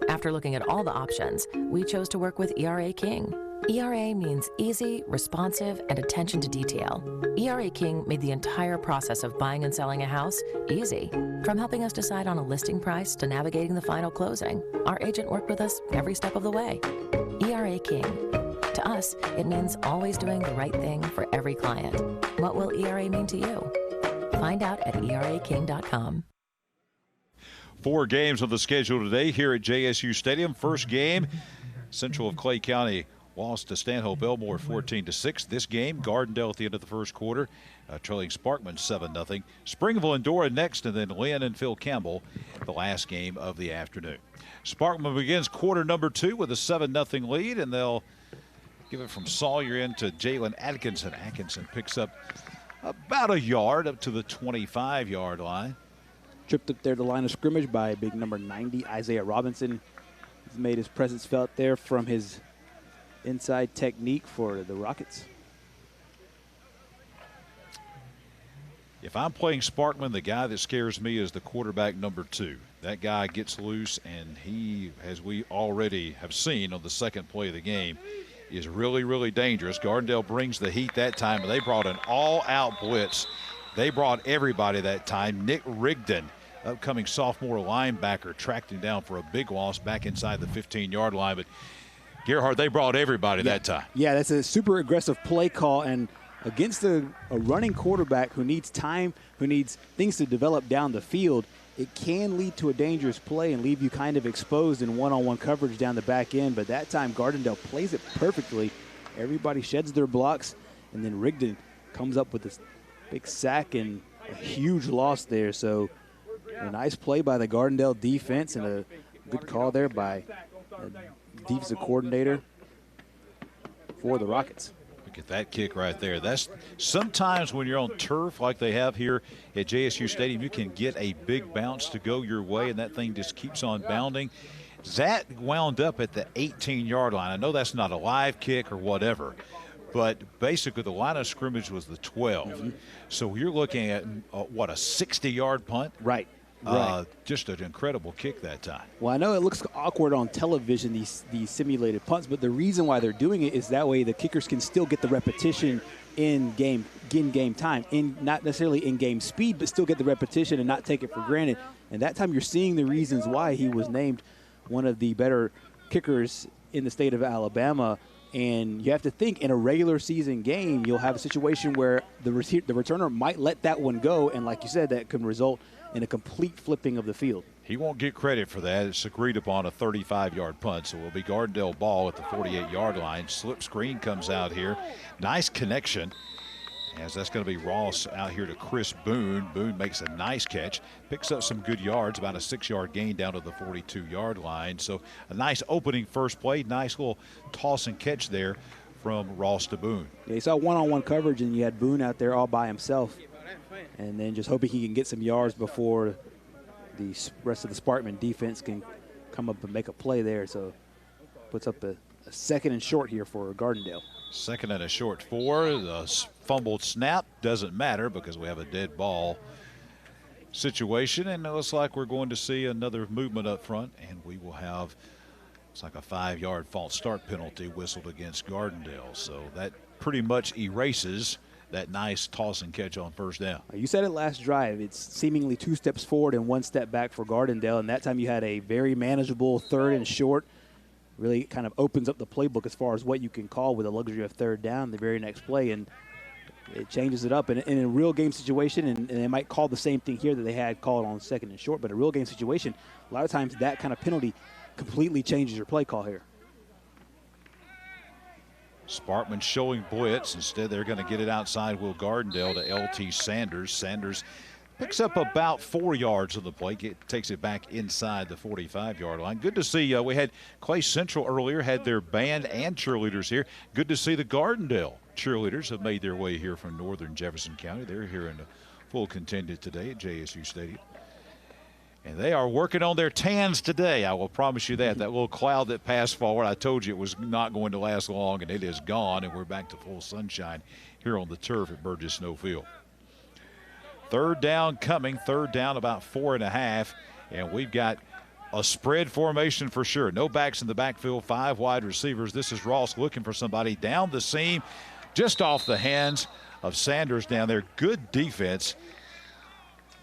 After looking at all the options, we chose to work with ERA King. ERA means easy, responsive, and attention to detail. ERA King made the entire process of buying and selling a house easy. From helping us decide on a listing price to navigating the final closing, our agent worked with us every step of the way. ERA King. To us, it means always doing the right thing for every client. What will ERA mean to you? Find out at eraking.com. 4 games on the schedule today here at JSU Stadium. First game, Central of Clay County lost to Stanhope Elmore 14-6. This game, Gardendale at the end of the first quarter, trailing Sparkman 7-0. Springville and Dora next, and then Lynn and Phil Campbell the last game of the afternoon. Sparkman begins quarter number 2 with a 7-0 lead, and they'll give it from Sawyer into Jalen Atkinson. Atkinson picks up about a yard up to the 25-yard line. Tripped up there the line of scrimmage by big number 90, Isaiah Robinson. He's made his presence felt there from his inside technique for the Rockets. If I'm playing Sparkman, the guy that scares me is the quarterback number 2. That guy gets loose, and he, as we already have seen on the second play of the game, is really, really dangerous. Gardendale brings the heat that time, and they brought an all-out blitz. They brought everybody that time. Nick Rigdon, upcoming sophomore linebacker, tracked him down for a big loss back inside the 15-yard line. But, Gerhard, they brought everybody that time. Yeah, that's a super aggressive play call, and against a running quarterback who needs time, who needs things to develop down the field, it can lead to a dangerous play and leave you kind of exposed in one-on-one coverage down the back end. But that time, Gardendale plays it perfectly. Everybody sheds their blocks, and then Rigdon comes up with this big sack and a huge loss there. So a nice play by the Gardendale defense and a good call there by the defensive coordinator for the Rockets. Look at that kick right there. That's sometimes when you're on turf like they have here at JSU Stadium, you can get a big bounce to go your way, and that thing just keeps on bounding. That wound up at the 18-yard line. I know that's not a live kick or whatever, but basically the line of scrimmage was the 12. Mm-hmm. So you're looking at, a 60-yard punt? Right. Just an incredible kick that time. Well, I know it looks awkward on television, these simulated punts, but the reason why they're doing it is that way the kickers can still get the repetition in game time, not necessarily in game speed, but still get the repetition and not take it for granted. And that time you're seeing the reasons why he was named one of the better kickers in the state of Alabama. And you have to think in a regular season game, you'll have a situation where the returner might let that one go, and like you said, that can result in a complete flipping of the field. He won't get credit for that. It's agreed upon a 35-yard punt, so it will be Gardendale ball at the 48-yard line. Slip screen comes out here. Nice connection, as that's going to be Ross out here to Chris Boone. Boone makes a nice catch, picks up some good yards, about a 6-yard gain down to the 42-yard line. So a nice opening first play, nice little toss and catch there from Ross to Boone. Yeah, you saw one-on-one coverage, and you had Boone out there all by himself, and then just hoping he can get some yards before the rest of the Sparkman defense can come up and make a play there. So puts up a second and short here for Gardendale. Second and a short 4. The fumbled snap doesn't matter because we have a dead ball situation, and it looks like we're going to see another movement up front, and we will have, it's like a 5-yard false start penalty whistled against Gardendale. So that pretty much erases that nice toss and catch on first down. You said it last drive. It's seemingly 2 steps forward and 1 step back for Gardendale, and that time you had a very manageable 3rd and short. Really kind of opens up the playbook as far as what you can call with a luxury of 3rd down the very next play, and it changes it up. And in a real game situation, and they might call the same thing here that they had called on 2nd and short, but a real game situation, a lot of times that kind of penalty completely changes your play call here. Sparkman showing blitz. Instead, they're going to get it outside Will Gardendale to LT Sanders. Sanders picks up about 4 yards on the play. Takes it back inside the 45-yard line. Good to see. We had Clay Central earlier, had their band and cheerleaders here. Good to see the Gardendale cheerleaders have made their way here from northern Jefferson County. They're here in full contingent today at JSU Stadium. And they are working on their tans today. I will promise you that. That little cloud that passed forward, I told you it was not going to last long, and it is gone, and we're back to full sunshine here on the turf at Burgess-Snow Field. Third down coming, third down about 4.5, and we've got a spread formation for sure. No backs in the backfield, 5 wide receivers. This is Ross looking for somebody down the seam, just off the hands of Sanders down there. Good defense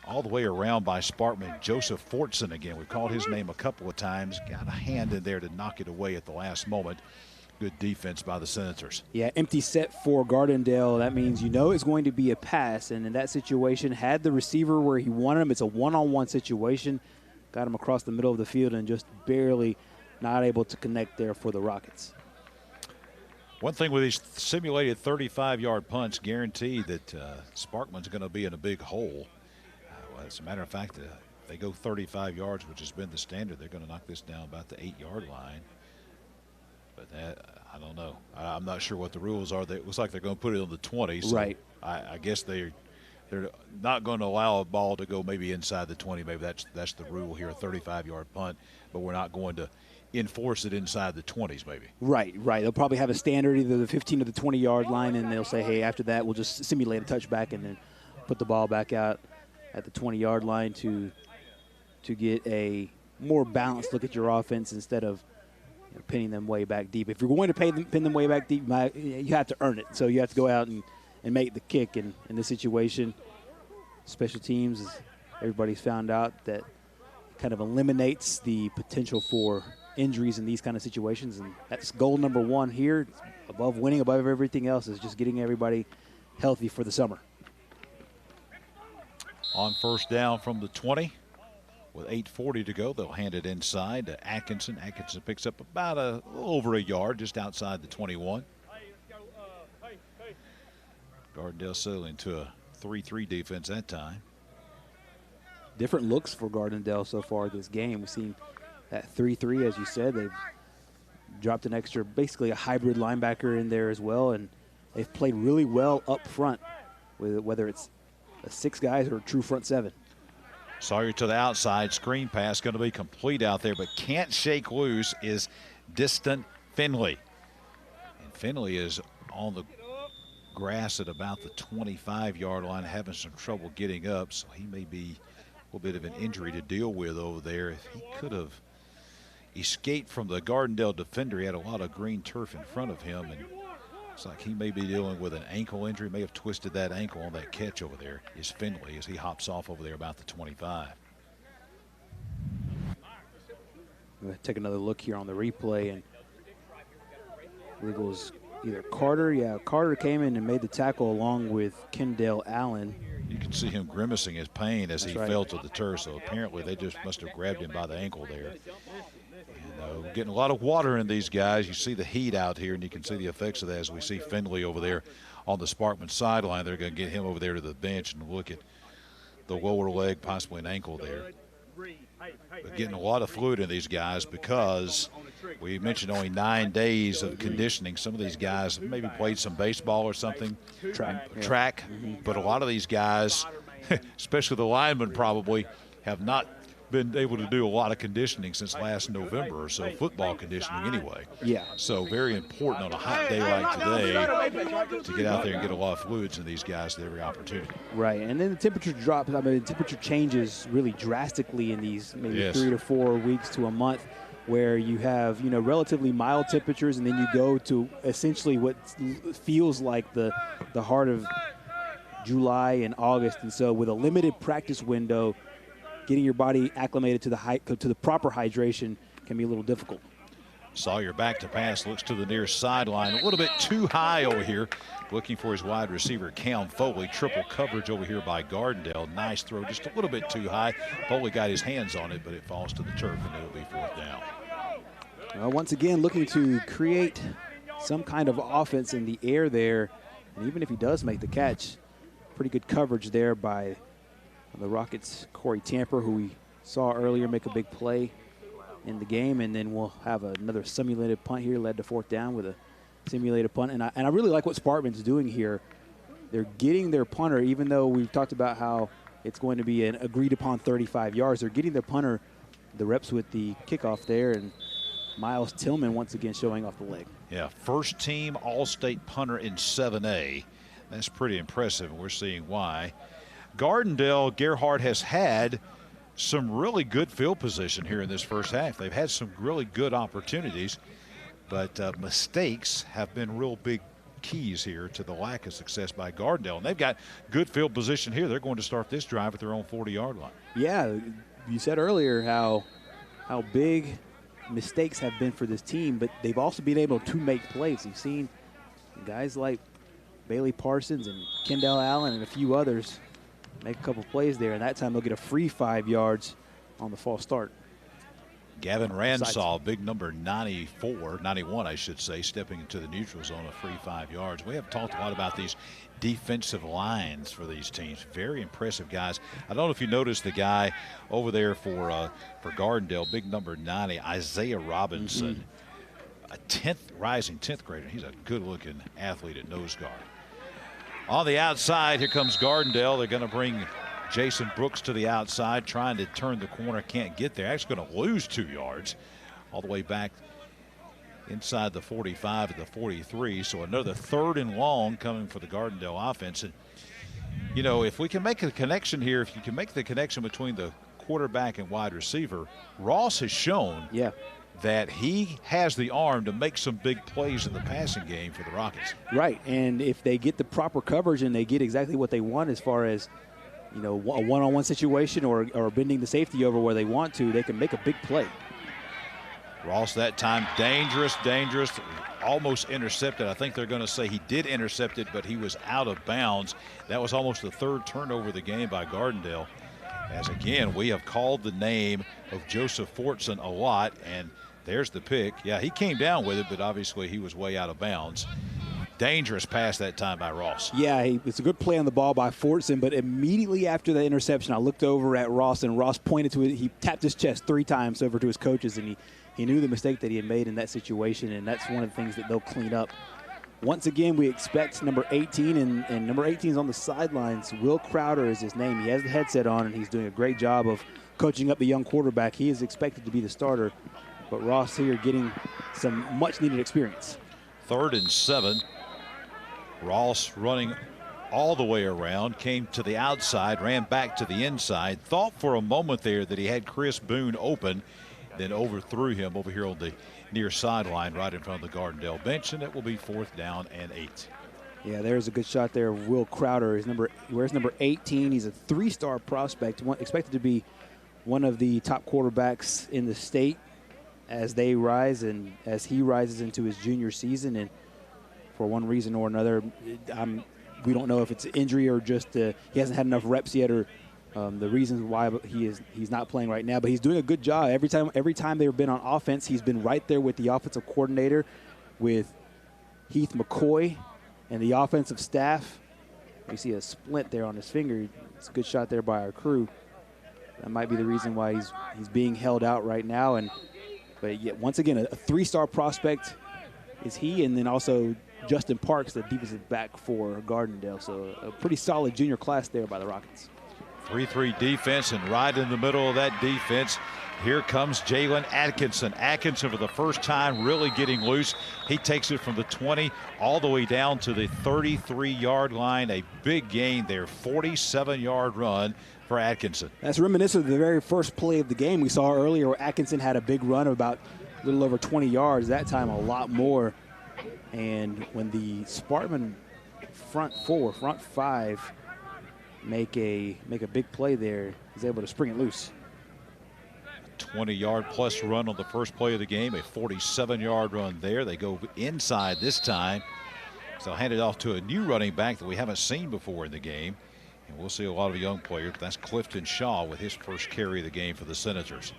all the way around by Sparkman. Joseph Fortson again. We've called his name a couple of times. Got a hand in there to knock it away at the last moment. Good defense by the Senators. Yeah, empty set for Gardendale. That means you know it's going to be a pass. And in that situation, had the receiver where he wanted him. It's a one-on-one situation. Got him across the middle of the field and just barely not able to connect there for the Rockets. One thing with these simulated 35-yard punts, guaranteed that Sparkman's going to be in a big hole. As a matter of fact, if they go 35 yards, which has been the standard, they're going to knock this down about the 8-yard line. But I don't know. I'm not sure what the rules are. It looks like they're going to put it on the 20. So right. I guess they're not going to allow a ball to go maybe inside the 20. Maybe that's the rule here, a 35-yard punt. But we're not going to enforce it inside the 20s maybe. Right. They'll probably have a standard, either the 15 or the 20-yard line, and they'll say, hey, after that, we'll just simulate a touchback and then put the ball back out at the 20-yard line to get a more balanced look at your offense instead of pinning them way back deep. If you're going to pin them way back deep, you have to earn it. So you have to go out and make the kick. And in this situation, special teams, everybody's found out that kind of eliminates the potential for injuries in these kind of situations. And that's goal number 1 here, above winning, above everything else, is just getting everybody healthy for the summer. On first down from the 20, with 8:40 to go, they'll hand it inside to Atkinson. Atkinson picks up about a little over a yard just outside the 21. Gardendale settling to a 3-3 defense that time. Different looks for Gardendale so far this game. We've seen that 3-3, as you said. They've dropped an extra, basically a hybrid linebacker in there as well, and they've played really well up front, whether it's 6 guys or a true front 7. Sawyer to the outside, screen pass going to be complete out there, but can't shake loose is Distant Finley. And Finley is on the grass at about the 25-yard line, having some trouble getting up, so he may be a little bit of an injury to deal with over there. If he could have escaped from the Gardendale defender, he had a lot of green turf in front of him, and looks like he may be dealing with an ankle injury, may have twisted that ankle on that catch over there, is Finley, as he hops off over there about the 25. I'm going to take another look here on the replay, and I believe it was either Carter. Yeah, Carter came in and made the tackle along with Kendall Allen. You can see him grimacing his pain as he fell to the turf, so apparently they just must have grabbed him by the ankle there. Getting a lot of water in these guys. You see the heat out here, and you can see the effects of that as we see Finley over there on the Sparkman sideline. They're going to get him over there to the bench and look at the lower leg, possibly an ankle there. But getting a lot of fluid in these guys because we mentioned only 9 days of conditioning. Some of these guys maybe played some baseball or something, track. But a lot of these guys, especially the linemen probably, have not been able to do a lot of conditioning since last November or so, football conditioning anyway. Yeah. So very important on a hot day like today to get out there and get a lot of fluids in these guys at every opportunity. Right, and then the temperature drops. I mean, the temperature changes really drastically in these maybe 3 to 4 weeks to a month, where you have, relatively mild temperatures, and then you go to essentially what feels like the heart of July and August. And so with a limited practice window, getting your body acclimated to the proper hydration can be a little difficult. Sawyer back to pass, looks to the near sideline. A little bit too high over here, looking for his wide receiver, Cam Foley. Triple coverage over here by Gardendale. Nice throw, just a little bit too high. Foley got his hands on it, but it falls to the turf, and it'll be 4th down. Once again, looking to create some kind of offense in the air there. And even if he does make the catch, pretty good coverage there by the Rockets' Corey Tamper, who we saw earlier make a big play in the game. And then we'll have another simulated punt here, led to 4th down with a simulated punt. And I really like what Sparkman's doing here. They're getting their punter, even though we've talked about how it's going to be an agreed-upon 35 yards. They're getting their punter the reps with the kickoff there, and Miles Tillman once again showing off the leg. Yeah, first-team All-State punter in 7A. That's pretty impressive, and we're seeing why. Gardendale, Gerhardt has had some really good field position here in this first half. They've had some really good opportunities, but mistakes have been real big keys here to the lack of success by Gardendale. And they've got good field position here. They're going to start this drive at their own 40-yard line. Yeah, you said earlier how big mistakes have been for this team, but they've also been able to make plays. You've seen guys like Bailey Parsons and Kendall Allen and a few others make a couple plays there, and that time they'll get a free 5 yards on the false start. Gavin Ransall, big number 91, I should say, stepping into the neutral zone, a free 5 yards. We have talked a lot about these defensive lines for these teams. Very impressive guys. I don't know if you noticed the guy over there for Gardendale, big number 90, Isaiah Robinson, a rising 10th grader. He's a good-looking athlete at nose guard. On the outside, here comes Gardendale. They're going to bring Jason Brooks to the outside, trying to turn the corner, can't get there. Actually going to lose 2 yards all the way back inside the 45 at the 43. So another 3rd and long coming for the Gardendale offense. And, you know, if we can make a connection here, if you can make the connection between the quarterback and wide receiver, Ross has shown that he has the arm to make some big plays in the passing game for the Rockets. Right, and if they get the proper coverage and they get exactly what they want as far as, you know, a one-on-one situation or bending the safety over where they want to, they can make a big play. Ross that time, dangerous, almost intercepted. I think they're going to say he did intercept it, but he was out of bounds. That was almost the 3rd turnover of the game by Gardendale. As again, we have called the name of Joseph Fortson a lot, and there's the pick. Yeah, he came down with it, but obviously he was way out of bounds. Dangerous pass that time by Ross. Yeah, it's a good play on the ball by Fortson, but immediately after the interception, I looked over at Ross, and Ross pointed to it. He tapped his chest 3 times over to his coaches, and he knew the mistake that he had made in that situation, and that's one of the things that they'll clean up. Once again, we expect number 18, and number 18 is on the sidelines. Will Crowder is his name. He has the headset on, and he's doing a great job of coaching up the young quarterback. He is expected to be the starter, but Ross here getting some much-needed experience. 3rd and 7. Ross running all the way around, came to the outside, ran back to the inside, thought for a moment there that he had Chris Boone open, then overthrew him over here on the near sideline right in front of the Gardendale bench, and it will be 4th down and 8. Yeah, there's a good shot there of Will Crowder. Wears number 18. He's a 3-star prospect, expected to be one of the top quarterbacks in the state as they rise and as he rises into his junior season. And for one reason or another, we don't know if it's injury or just he hasn't had enough reps yet, or the reasons why he's not playing right now. But he's doing a good job. Every time they've been on offense, he's been right there with the offensive coordinator, with Heath McCoy and the offensive staff. You see a splint there on his finger. It's a good shot there by our crew. That might be the reason why he's being held out right now. But yet, once again, a 3-star prospect is he, and then also Justin Parks, the defensive back for Gardendale. So a pretty solid junior class there by the Rockets. 3-3 defense, and right in the middle of that defense, here comes Jalen Atkinson. Atkinson for the first time really getting loose. He takes it from the 20 all the way down to the 33-yard line. A big gain there, 47-yard run for Atkinson. That's reminiscent of the very first play of the game we saw earlier, where Atkinson had a big run of about a little over 20 yards. That time a lot more. And when the Sparkman front 5 make a big play there, he's able to spring it loose. 20-yard plus run on the first play of the game, a 47-yard run there. They go inside this time. So I'll hand it off to a new running back that we haven't seen before in the game. And we'll see a lot of young players. That's Clifton Shaw with his first carry of the game for the Senators.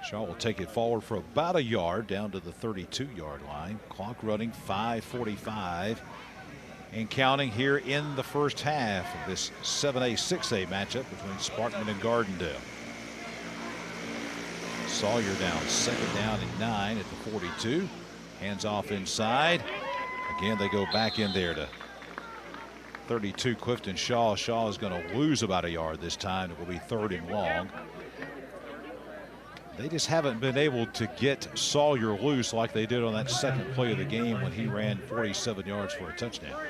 Shaw will take it forward for about a yard down to the 32-yard line. Clock running, 5:45 and counting here in the first half of this 7A, 6A matchup between Sparkman and Gardendale. Sawyer down, second down and 9 at the 42. Hands off inside. Again, they go back in there to 32, Clifton Shaw. Shaw is going to lose about a yard this time. It will be 3rd and long. They just haven't been able to get Sawyer loose like they did on that second play of the game when he ran 47 yards for a touchdown.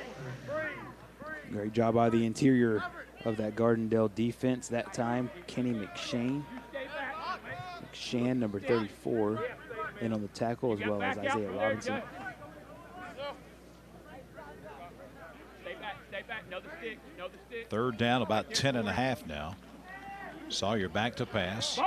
Great job by the interior of that Gardendale defense that time. Kenny McShane, number 34, in on the tackle, as well as Isaiah Robinson. Third down, about 10.5 now. Sawyer back to pass.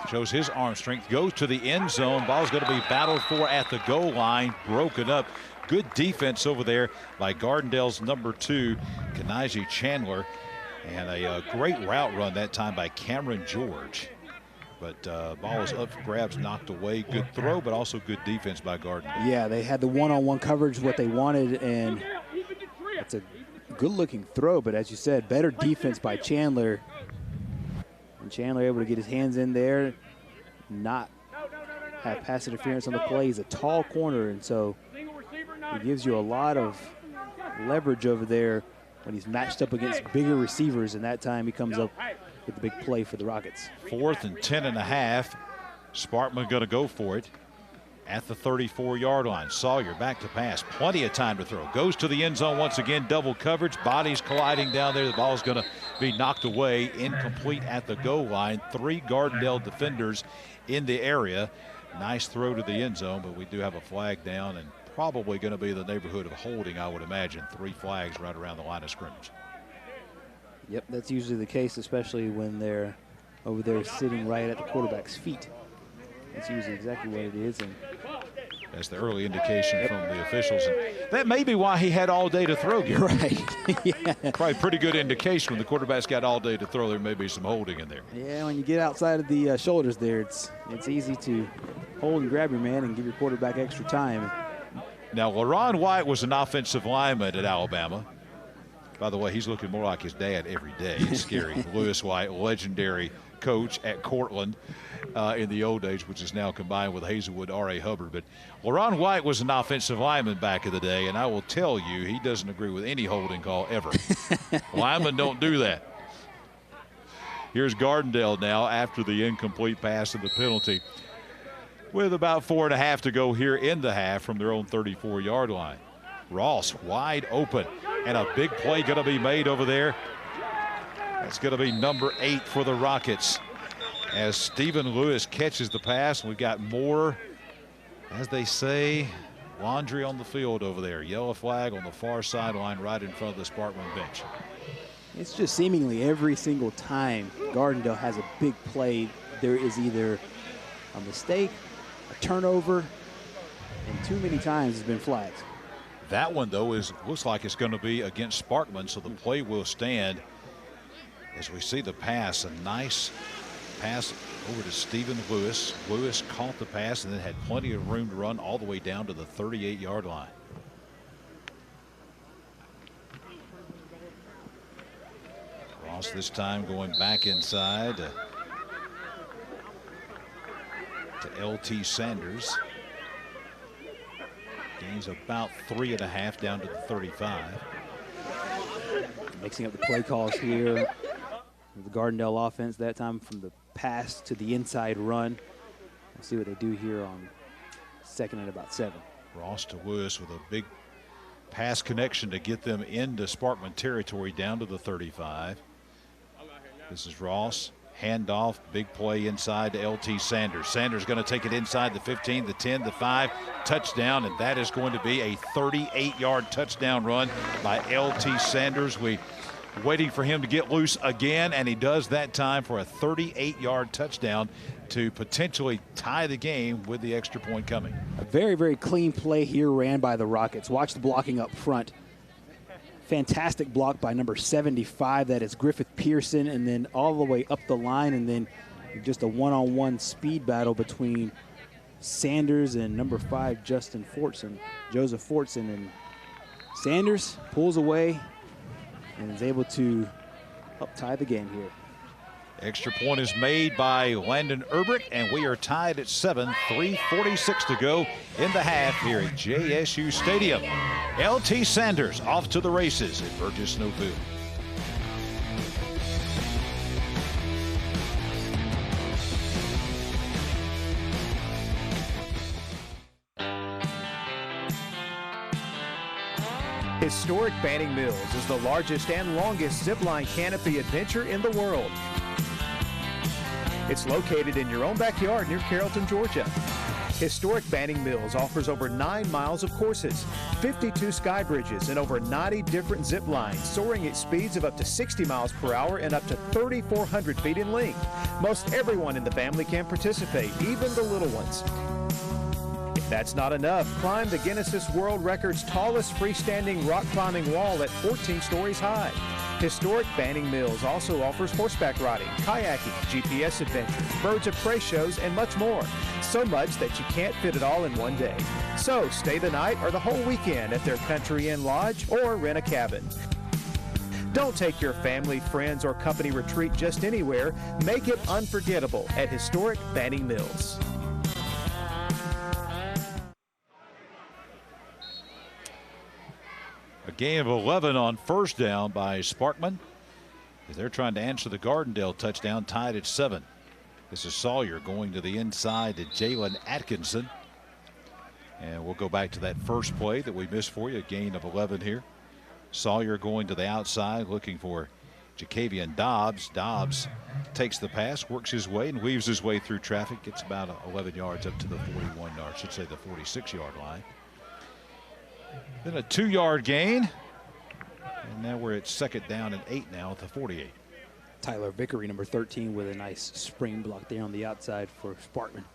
Shows his arm strength. Goes to the end zone. Ball's going to be battled for at the goal line. Broken up. Good defense over there by Gardendale's number 2, Kenaji Chandler. And a great route run that time by Cameron George. But ball is up for grabs, knocked away. Good throw, but also good defense by Gardendale. Yeah, they had the one-on-one coverage, what they wanted, and it's a good-looking throw. But as you said, better defense by Chandler. And Chandler able to get his hands in there, not have pass interference on the play. He's a tall corner, and so he gives you a lot of leverage over there when he's matched up against bigger receivers, and that time he comes up with the big play for the Rockets. 4th and 10.5. Sparkman going to go for it at the 34-yard line. Sawyer back to pass. Plenty of time to throw. Goes to the end zone once again. Double coverage. Bodies colliding down there. The ball is going to be knocked away. Incomplete at the goal line. 3 Gardendale defenders in the area. Nice throw to the end zone, but we do have a flag down and probably going to be in the neighborhood of holding, I would imagine. 3 flags right around the line of scrimmage. Yep, that's usually the case, especially when they're over there sitting right at the quarterback's feet. That's usually exactly what it is. And that's the early indication from the officials. And that may be why he had all day to throw, Gary. Right. Yeah. Probably pretty good indication when the quarterback's got all day to throw. There may be some holding in there. Yeah, when you get outside of the shoulders there, it's easy to hold and grab your man and give your quarterback extra time. Now, LaRon White was an offensive lineman at Alabama. By the way, he's looking more like his dad every day. It's scary. Lewis White, legendary coach at Cortland in the old days, which is now combined with Hazelwood, R.A. Hubbard. But LaRon White was an offensive lineman back in the day, and I will tell you, he doesn't agree with any holding call ever. Linemen don't do that. Here's Gardendale now after the incomplete pass and the penalty, with about 4.5 to go here in the half from their own 34-yard line. Ross wide open, and a big play going to be made over there. That's going to be number 8 for the Rockets as Stephen Lewis catches the pass. We've got more, as they say, laundry on the field over there. Yellow flag on the far sideline right in front of the Sparkman bench. It's just seemingly every single time Gardendale has a big play, there is either a mistake, a turnover, and too many times it's been flagged. That one, though, looks like it's going to be against Sparkman, so the play will stand. As we see the pass, a nice pass over to Stephen Lewis. Lewis caught the pass and then had plenty of room to run all the way down to the 38-yard line. Ross this time going back inside to L.T. Sanders. Gains about 3.5 down to the 35. Mixing up the play calls here. The Gardendale offense that time from the pass to the inside run. We'll see what they do here on 2nd and about 7. Ross to Lewis with a big pass connection to get them into Sparkman territory down to the 35. This is Ross. Handoff, big play inside to L.T. Sanders. Sanders going to take it inside the 15, the 10, the 5, touchdown, and that is going to be a 38-yard touchdown run by L.T. Sanders. We waiting for him to get loose again, and he does that time for a 38-yard touchdown to potentially tie the game with the extra point coming. A very, very clean play here ran by the Rockets. Watch the blocking up front. Fantastic block by number 75. That is Griffith Pearson, and then all the way up the line, and then Just a one-on-one speed battle between Sanders and number 5, Joseph Fortson. And Sanders pulls away and is able to help tie the game here. Extra point is made by Landon Urbrick, and we are tied at 7, 3:46 to go in the half here at JSU Stadium. LT Sanders off to the races at Burgess-Snow Field. Historic Banning Mills is the largest and longest zipline canopy adventure in the world. It's located in your own backyard near Carrollton, Georgia. Historic Banning Mills offers over 9 miles of courses, 52 sky bridges, and over 90 different zip lines, soaring at speeds of up to 60 miles per hour and up to 3,400 feet in length. Most everyone in the family can participate, even the little ones. If that's not enough, climb the Guinness World Record's tallest freestanding rock climbing wall at 14 stories high. Historic Banning Mills also offers horseback riding, kayaking, GPS adventures, birds of prey shows, and much more. So much that you can't fit it all in one day. So stay the night or the whole weekend at their Country Inn Lodge or rent a cabin. Don't take your family, friends, or company retreat just anywhere. Make it unforgettable at Historic Banning Mills. A gain of 11 on first down by Sparkman, as they're trying to answer the Gardendale touchdown, tied at 7. This is Sawyer going to the inside to Jalen Atkinson. And we'll go back to that first play that we missed for you, a gain of 11 here. Sawyer going to the outside, looking for Jacavian Dobbs. Dobbs takes the pass, works his way, and weaves his way through traffic, gets about 11 yards up to the 41 yard, should say the 46-yard line. Then a 2-yard gain. And now we're at second down and 8 now at the 48. Tyler Vickery, number 13, with a nice spring block there on the outside for Sparkman.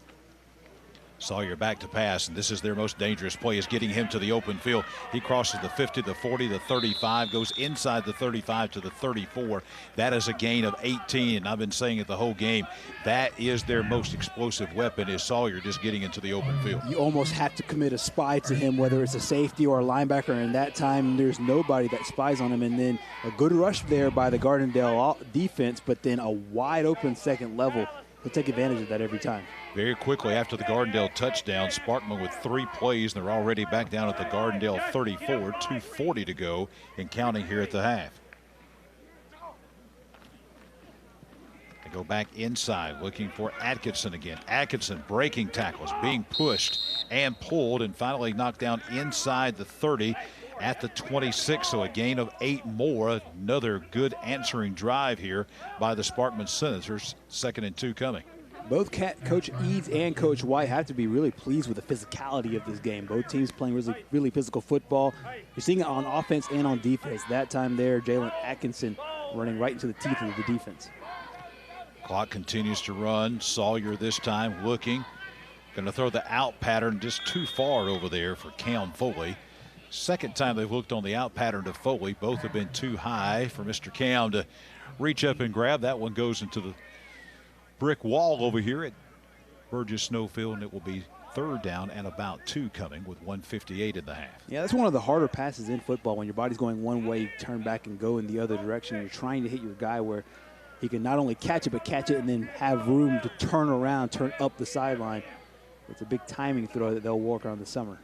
Sawyer back to pass, and this is their most dangerous play, is getting him to the open field. He crosses the 50, the 40, the 35, goes inside the 35 to the 34. That is a gain of 18, and I've been saying it the whole game. That is their most explosive weapon, is Sawyer just getting into the open field. You almost have to commit a spy to him, whether it's a safety or a linebacker, and that time there's nobody that spies on him. And then a good rush there by the Gardendale defense, but then a wide open second level. He'll take advantage of that every time. Very quickly after the Gardendale touchdown, Sparkman with 3 plays, and they're already back down at the Gardendale 34, 2:40 to go and counting here at the half. They go back inside looking for Atkinson again. Atkinson breaking tackles, being pushed and pulled, and finally knocked down inside the 30 at the 26, so a gain of 8 more. Another good answering drive here by the Sparkman Senators. 2nd and 2 coming. Both Coach Eads and Coach White have to be really pleased with the physicality of this game. Both teams playing really physical football. You're seeing it on offense and on defense. That time there, Jalen Atkinson running right into the teeth of the defense. Clock continues to run. Sawyer this time looking. Going to throw the out pattern just too far over there for Cam Foley. Second time they've looked on the out pattern to Foley. Both have been too high for Mr. Cam to reach up and grab. That one goes into the brick wall over here at Burgess-Snow Field, and it will be 3rd down and about 2 coming with 1:58 in the half. Yeah, that's one of the harder passes in football. When your body's going one way, you turn back and go in the other direction. You're trying to hit your guy where he can not only catch it, but catch it and then have room to turn around, turn up the sideline. It's a big timing throw that they'll work on this summer.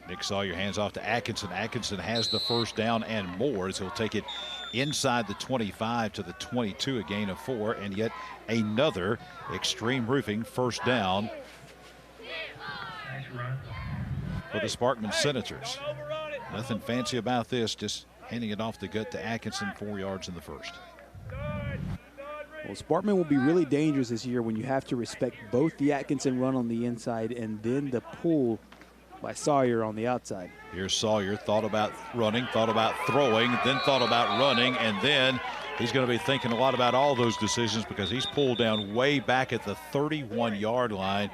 Nick Sawyer hands off to Atkinson. Atkinson has the first down and more, as he'll take it inside the 25 to the 22, a gain of 4, and yet another Extreme Roofing first down for the Sparkman Senators. Nothing fancy about this, just handing it off the gut to Atkinson, 4 yards in the first. Well, Sparkman will be really dangerous this year when you have to respect both the Atkinson run on the inside and then the pull by Sawyer on the outside. Here's Sawyer, thought about running, thought about throwing, then thought about running, and then he's going to be thinking a lot about all those decisions because he's pulled down way back at the 31-yard line.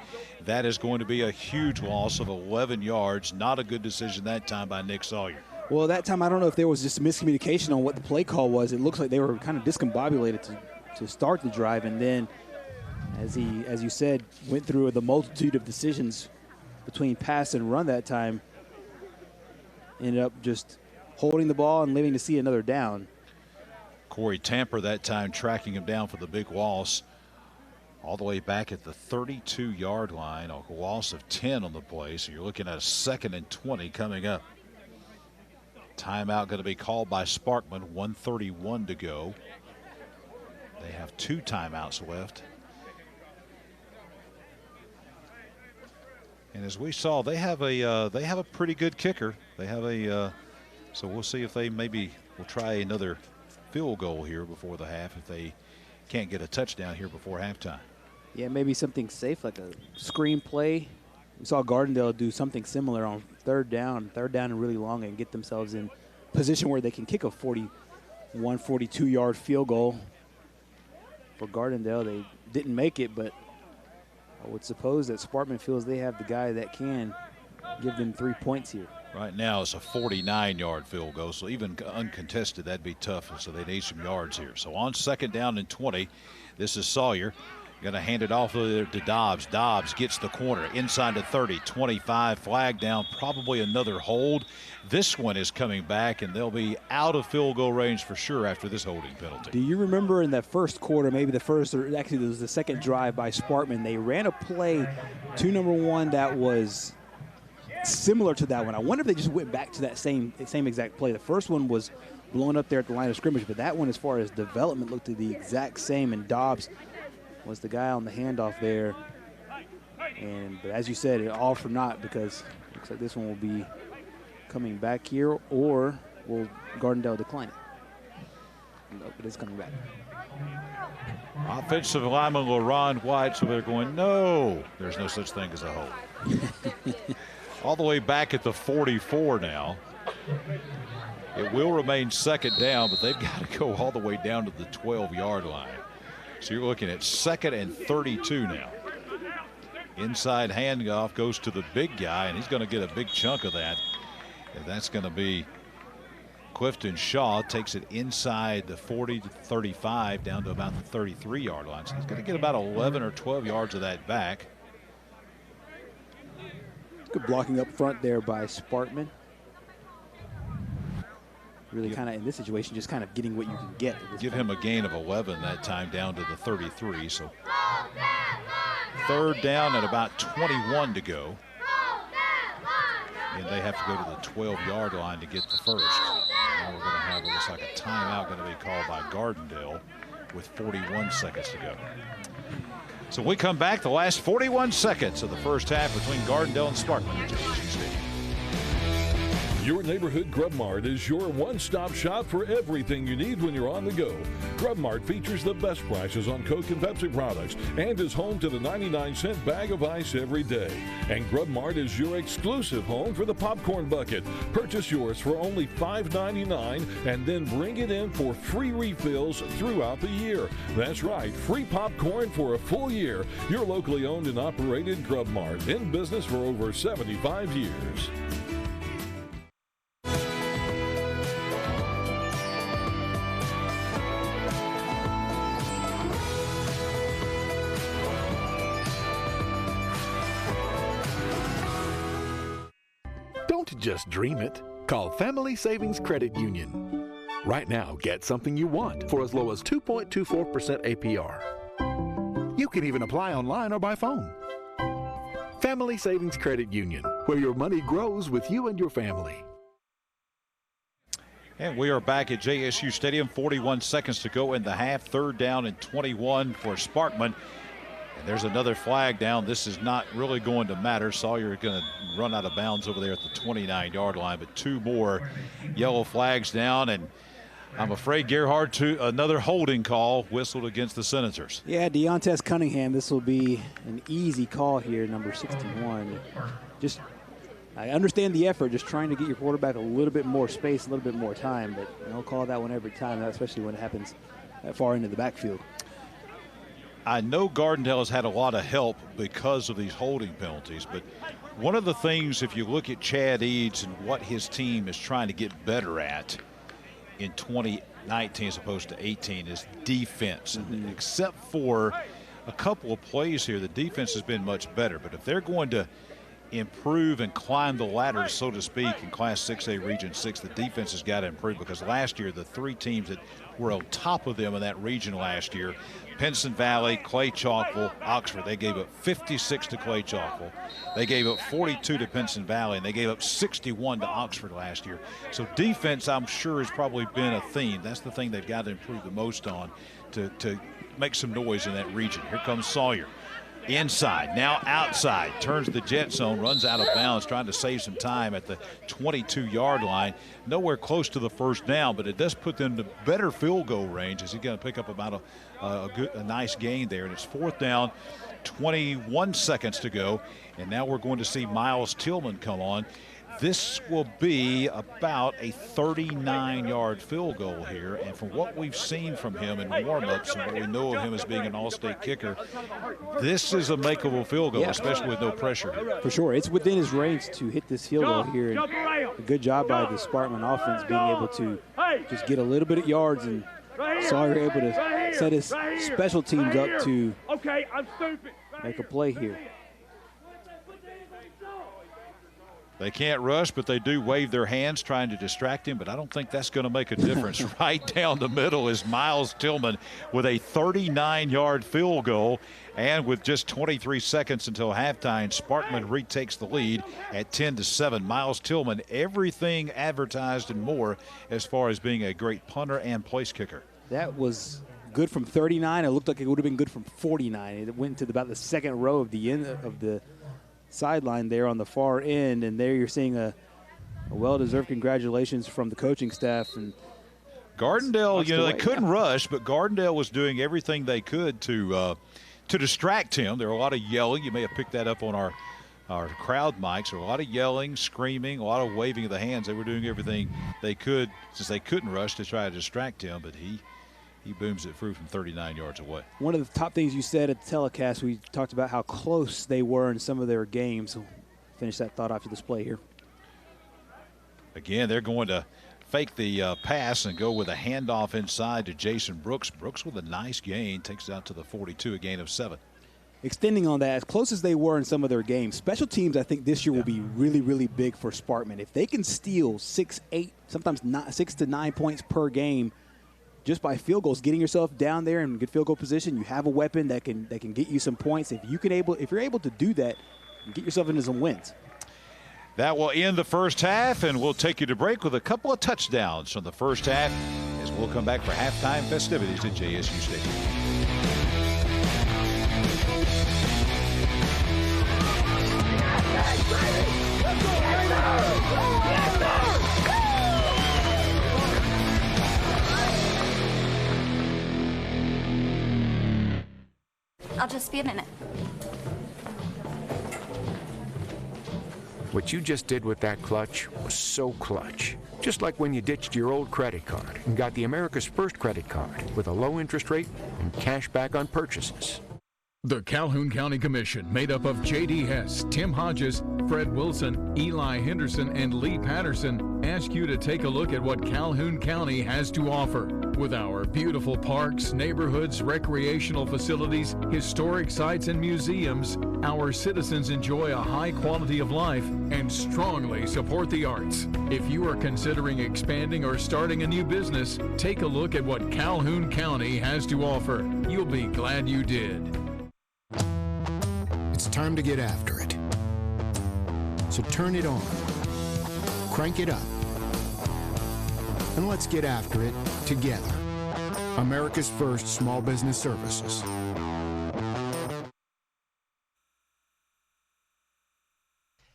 That is going to be a huge loss of 11 yards. Not a good decision that time by Nick Sawyer. Well, that time I don't know if there was just miscommunication on what the play call was. It looks like they were kind of discombobulated to start the drive, and then as you said, went through the multitude of decisions between pass and run that time. Ended up just holding the ball and living to see another down. Corey Tamper that time tracking him down for the big loss all the way back at the 32-yard line. A loss of 10 on the play, so you're looking at a 2nd and 20 coming up. Timeout going to be called by Sparkman, 1:31 to go. They have 2 timeouts left. And as we saw, they have a pretty good kicker. They have so we'll see if they maybe will try another field goal here before the half if they can't get a touchdown here before halftime. Yeah, maybe something safe like a screen play. We saw Gardendale do something similar on third down and really long, and get themselves in position where they can kick a 41, 42-yard field goal. For Gardendale, they didn't make it, but I would suppose that Sparkman feels they have the guy that can give them 3 points here. Right now it's a 49-yard field goal, so even uncontested, that'd be tough, so they need some yards here. So on 2nd down and 20, this is Sawyer. Going to hand it off to Dobbs. Dobbs gets the corner inside the 30, 25, flag down, probably another hold. This one is coming back, and they'll be out of field goal range for sure after this holding penalty. Do you remember in that first quarter, maybe the first, or actually it was the second drive by Sparkman, they ran a play to number 1 that was similar to that one. I wonder if they just went back to that same exact play. The first one was blown up there at the line of scrimmage, but that one, as far as development, looked the exact same, and Dobbs was the guy on the handoff there. But as you said, all for naught, because it looks like this one will be coming back here, or will Gardendale decline it? No, but it's coming back. Offensive lineman LaRon White, so they're going, no, there's no such thing as a hold. All the way back at the 44 now. It will remain 2nd down, but they've got to go all the way down to the 12-yard line. So you're looking at 2nd and 32 now. Inside handoff goes to the big guy, and he's going to get a big chunk of that. And that's going to be Clifton Shaw. Takes it inside the 40 to 35 down to about the 33-yard line. So he's going to get about 11 or 12 yards of that back. Good blocking up front there by Sparkman. Really kind of, in this situation, just kind of getting what you can get. Give him a gain of 11 that time down to the 33. So 3rd down at about 21 to go. And they have to go to the 12-yard line to get the first. Now we're going to have what looks like a timeout going to be called by Gardendale with 41 seconds to go. So we come back the last 41 seconds of the first half between Gardendale and Sparkman at JSU Stadium. Your neighborhood Grub Mart is your one-stop shop for everything you need when you're on the go. Grub Mart features the best prices on Coke and Pepsi products and is home to the 99-cent bag of ice every day. And Grub Mart is your exclusive home for the popcorn bucket. Purchase yours for only $5.99 and then bring it in for free refills throughout the year. That's right, free popcorn for a full year. Your locally owned and operated Grub Mart, in business for over 75 years. Don't just dream it. Call Family Savings Credit Union. Right now, get something you want for as low as 2.24% APR. You can even apply online or by phone. Family Savings Credit Union, where your money grows with you and your family. And we are back at JSU Stadium, 41 seconds to go in the half. 3rd down and 21 for Sparkman. And there's another flag down. This is not really going to matter. Sawyer is going to run out of bounds over there at the 29-yard line, but 2 more yellow flags down. And I'm afraid, Gerhard, another holding call whistled against the Senators. Yeah, Deontez Cunningham, this will be an easy call here, number 61. I understand the effort, just trying to get your quarterback a little bit more space, a little bit more time, but don't call that one every time, especially when it happens that far into the backfield. I know Gardendale has had a lot of help because of these holding penalties, but one of the things, if you look at Chad Eads and what his team is trying to get better at in 2019 as opposed to 18, is defense. And except for a couple of plays here. The defense has been much better, but if they're going to improve and climb the ladder, so to speak, in Class 6A Region 6, the defense has got to improve, because last year the three teams that were on top of them in that region last year, Pinson Valley, Clay Chalkville, Oxford, they gave up 56 to Clay Chalkville. They gave up 42 to Pinson Valley, and they gave up 61 to Oxford last year. So defense, I'm sure, has probably been a theme. That's the thing they've got to improve the most on to make some noise in that region. Here comes Sawyer. Inside, now outside, turns the jet zone, runs out of bounds, trying to save some time at the 22-yard line. Nowhere close to the first down, but it does put them to better field goal range, as he's going to pick up about a nice gain there. And it's 4th down, 21 seconds to go. And now we're going to see Miles Tillman come on. This will be about a 39-yard field goal here. And from what we've seen from him in warm-ups and what we know of him as being an all-state kicker, this is a makeable field goal, especially with no pressure here. For sure. It's within his range to hit this field goal here. And a good job by the Sparkman offense being able to just get a little bit of yards, and Sawyer able to set his special teams up to make a play here. They can't rush, but they do wave their hands trying to distract him, but I don't think that's going to make a difference. Right down the middle is Miles Tillman with a 39-yard field goal, and with just 23 seconds until halftime, Sparkman retakes the lead at 10-7. Miles Tillman, everything advertised and more as far as being a great punter and place kicker. That was good from 39. It looked like it would have been good from 49. It went to about the second row of the end of the sideline there on the far end, and there you're seeing a well-deserved congratulations from the coaching staff. And Gardendale, they couldn't rush, but Gardendale was doing everything they could to distract him. There were a lot of yelling. You may have picked that up on our crowd mics. There were a lot of yelling, screaming, a lot of waving of the hands. They were doing everything they could, since they couldn't rush, to try to distract him, but he booms it through from 39 yards away. One of the top things you said at the telecast, we talked about how close they were in some of their games. So finish that thought after this play here. Again, they're going to fake the pass and go with a handoff inside to Jason Brooks. Brooks with a nice gain, takes it out to the 42, a gain of 7. Extending on that, as close as they were in some of their games, special teams I think this year will be really, really big for Sparkman. If they can steal 6, 8, sometimes 6 to 9 points per game, just by field goals, getting yourself down there in good field goal position, you have a weapon that can get you some points. If you're able to do that, get yourself into some wins. That will end the first half, and we'll take you to break with a couple of touchdowns from the first half as we'll come back for halftime festivities at JSU Stadium. I'll just be a minute. What you just did with that clutch was so clutch. Just like when you ditched your old credit card and got the America's First credit card with a low interest rate and cash back on purchases. The Calhoun County Commission, made up of J.D. Hess, Tim Hodges, Fred Wilson, Eli Henderson, and Lee Patterson, ask you to take a look at what Calhoun County has to offer. With our beautiful parks, neighborhoods, recreational facilities, historic sites, and museums, our citizens enjoy a high quality of life and strongly support the arts. If you are considering expanding or starting a new business, take a look at what Calhoun County has to offer. You'll be glad you did. It's time to get after it. So turn it on, crank it up, and let's get after it together. America's First Small Business Services.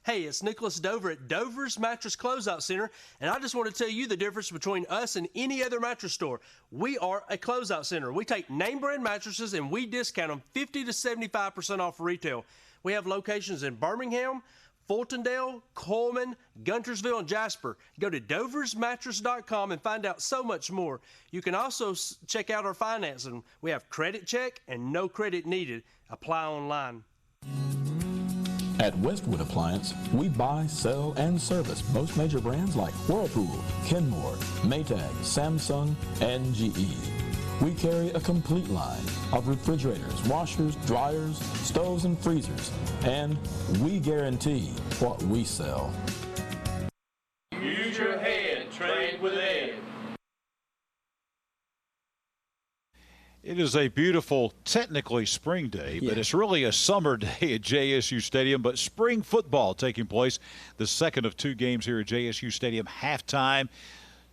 Hey, it's Nicholas Dover at Dover's Mattress Closeout Center, and I just want to tell you the difference between us and any other mattress store. We are a closeout center. We take name brand mattresses and we discount them 50 to 75% off retail. We have locations in Birmingham, Fultondale, Coleman, Guntersville, and Jasper. Go to doversmattress.com and find out so much more. You can also check out our financing. We have credit check and no credit needed. Apply online. At Westwood Appliance, we buy, sell, and service most major brands like Whirlpool, Kenmore, Maytag, Samsung, and GE. We carry a complete line of refrigerators, washers, dryers, stoves, and freezers, and we guarantee what we sell. Use your head, trade with Ed. It is a beautiful, technically spring day, but it's really a summer day at JSU Stadium. But spring football taking place, the second of two games here at JSU Stadium, halftime.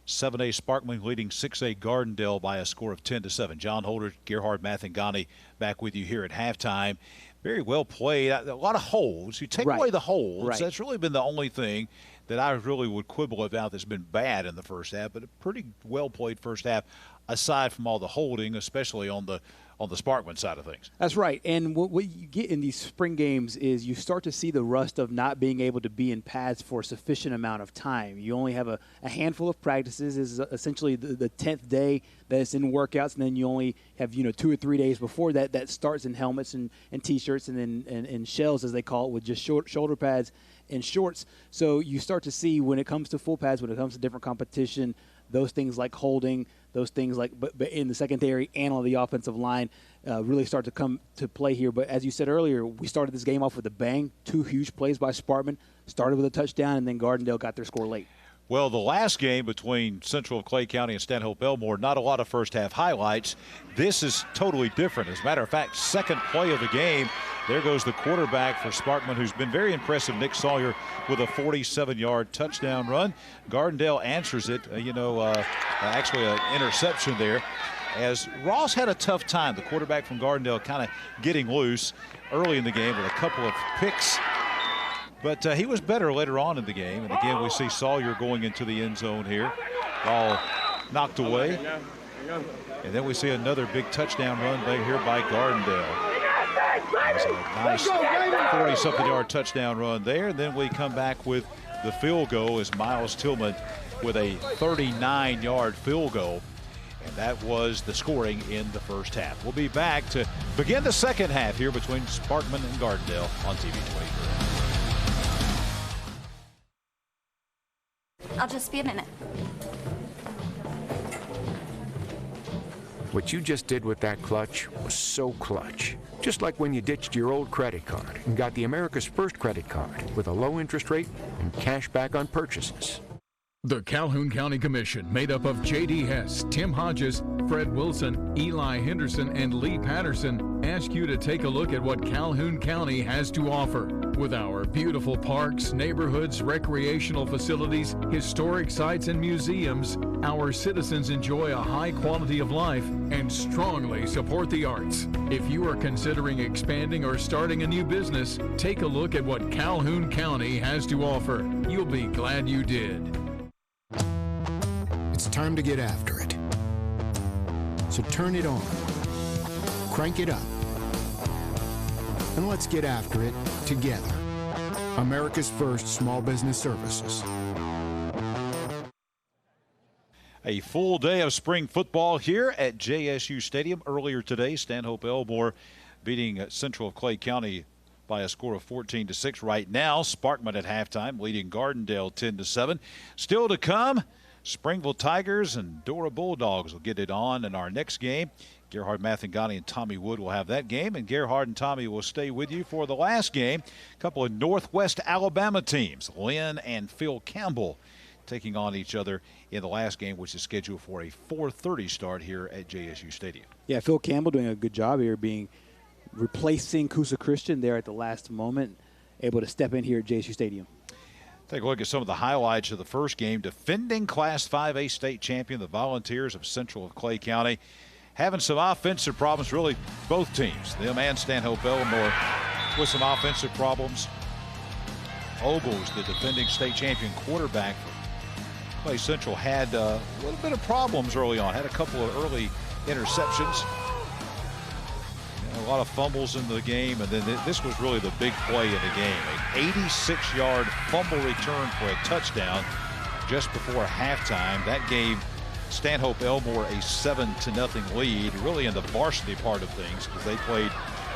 7A Sparkman leading 6A Gardendale by a score of 10-7. John Holder, Gerhard Mathangani back with you here at halftime. Very well played. A lot of holds. You take away the holds. That's really been the only thing that I really would quibble about that's been bad in the first half, but a pretty well played first half aside from all the holding, especially on the Sparkman side of things. That's right. And what you get in these spring games is you start to see the rust of not being able to be in pads for a sufficient amount of time. You only have a handful of practices. This is essentially the 10th day that it's in workouts, and then you only have 2 or 3 days before that starts in helmets and T-shirts and then and shells, as they call it, with just shoulder pads and shorts. So you start to see when it comes to full pads, when it comes to different competition, those things like holding, those things like but in the secondary and on the offensive line really start to come to play here. But as you said earlier, we started this game off with a bang. 2 huge plays by Sparkman, started with a touchdown, and then Gardendale got their score late. Well, the last game between Central of Clay County and Stanhope Elmore, not a lot of first half highlights. This is totally different. As a matter of fact, second play of the game, there goes the quarterback for Sparkman, who's been very impressive, Nick Sawyer, with a 47-yard touchdown run. Gardendale answers it, actually an interception there, as Ross had a tough time, the quarterback from Gardendale, kind of getting loose early in the game with a couple of picks. But he was better later on in the game. And again, we see Sawyer going into the end zone here. Ball knocked away. And then we see another big touchdown run here by Gardendale. That's a nice 40-something yard touchdown run there. And then we come back with the field goal as Miles Tillman with a 39-yard field goal. And that was the scoring in the first half. We'll be back to begin the second half here between Sparkman and Gardendale on TV 23. I'll just be a minute. What you just did with that clutch was so clutch. Just like when you ditched your old credit card and got the America's First credit card with a low interest rate and cash back on purchases. The Calhoun County Commission, made up of J.D. Hess, Tim Hodges, Fred Wilson, Eli Henderson, and Lee Patterson, ask you to take a look at what Calhoun County has to offer. With our beautiful parks, neighborhoods, recreational facilities, historic sites, and museums, our citizens enjoy a high quality of life and strongly support the arts. If you are considering expanding or starting a new business, take a look at what Calhoun County has to offer. You'll be glad you did. It's time to get after it. So turn it on, crank it up, and let's get after it together. America's First Small Business Services. A full day of spring football here at JSU Stadium. Earlier today, Stanhope Elmore beating Central of Clay County by a score of 14-6. Right now, Sparkman at halftime leading Gardendale 10-7. Still to come, Springville Tigers and Dora Bulldogs will get it on in our next game. Gerhard Mathangani and Tommy Wood will have that game, and Gerhard and Tommy will stay with you for the last game. A couple of Northwest Alabama teams, Lynn and Phil Campbell, taking on each other in the last game, which is scheduled for a 4:30 start here at JSU Stadium. Yeah, Phil Campbell doing a good job here, replacing Coosa Christian there at the last moment, able to step in here at JSU Stadium. Take a look at some of the highlights of the first game. Defending Class 5A state champion, the Volunteers of Central of Clay County, having some offensive problems, really both teams, them and Stanhope Elmore, with some offensive problems. Ogles, the defending state champion quarterback for Clay Central, had a little bit of problems early on, had a couple of early interceptions. A lot of fumbles in the game, and then this was really the big play in the game. An 86-yard fumble return for a touchdown just before halftime. That gave Stanhope Elmore a 7-0 lead, really in the varsity part of things, because they played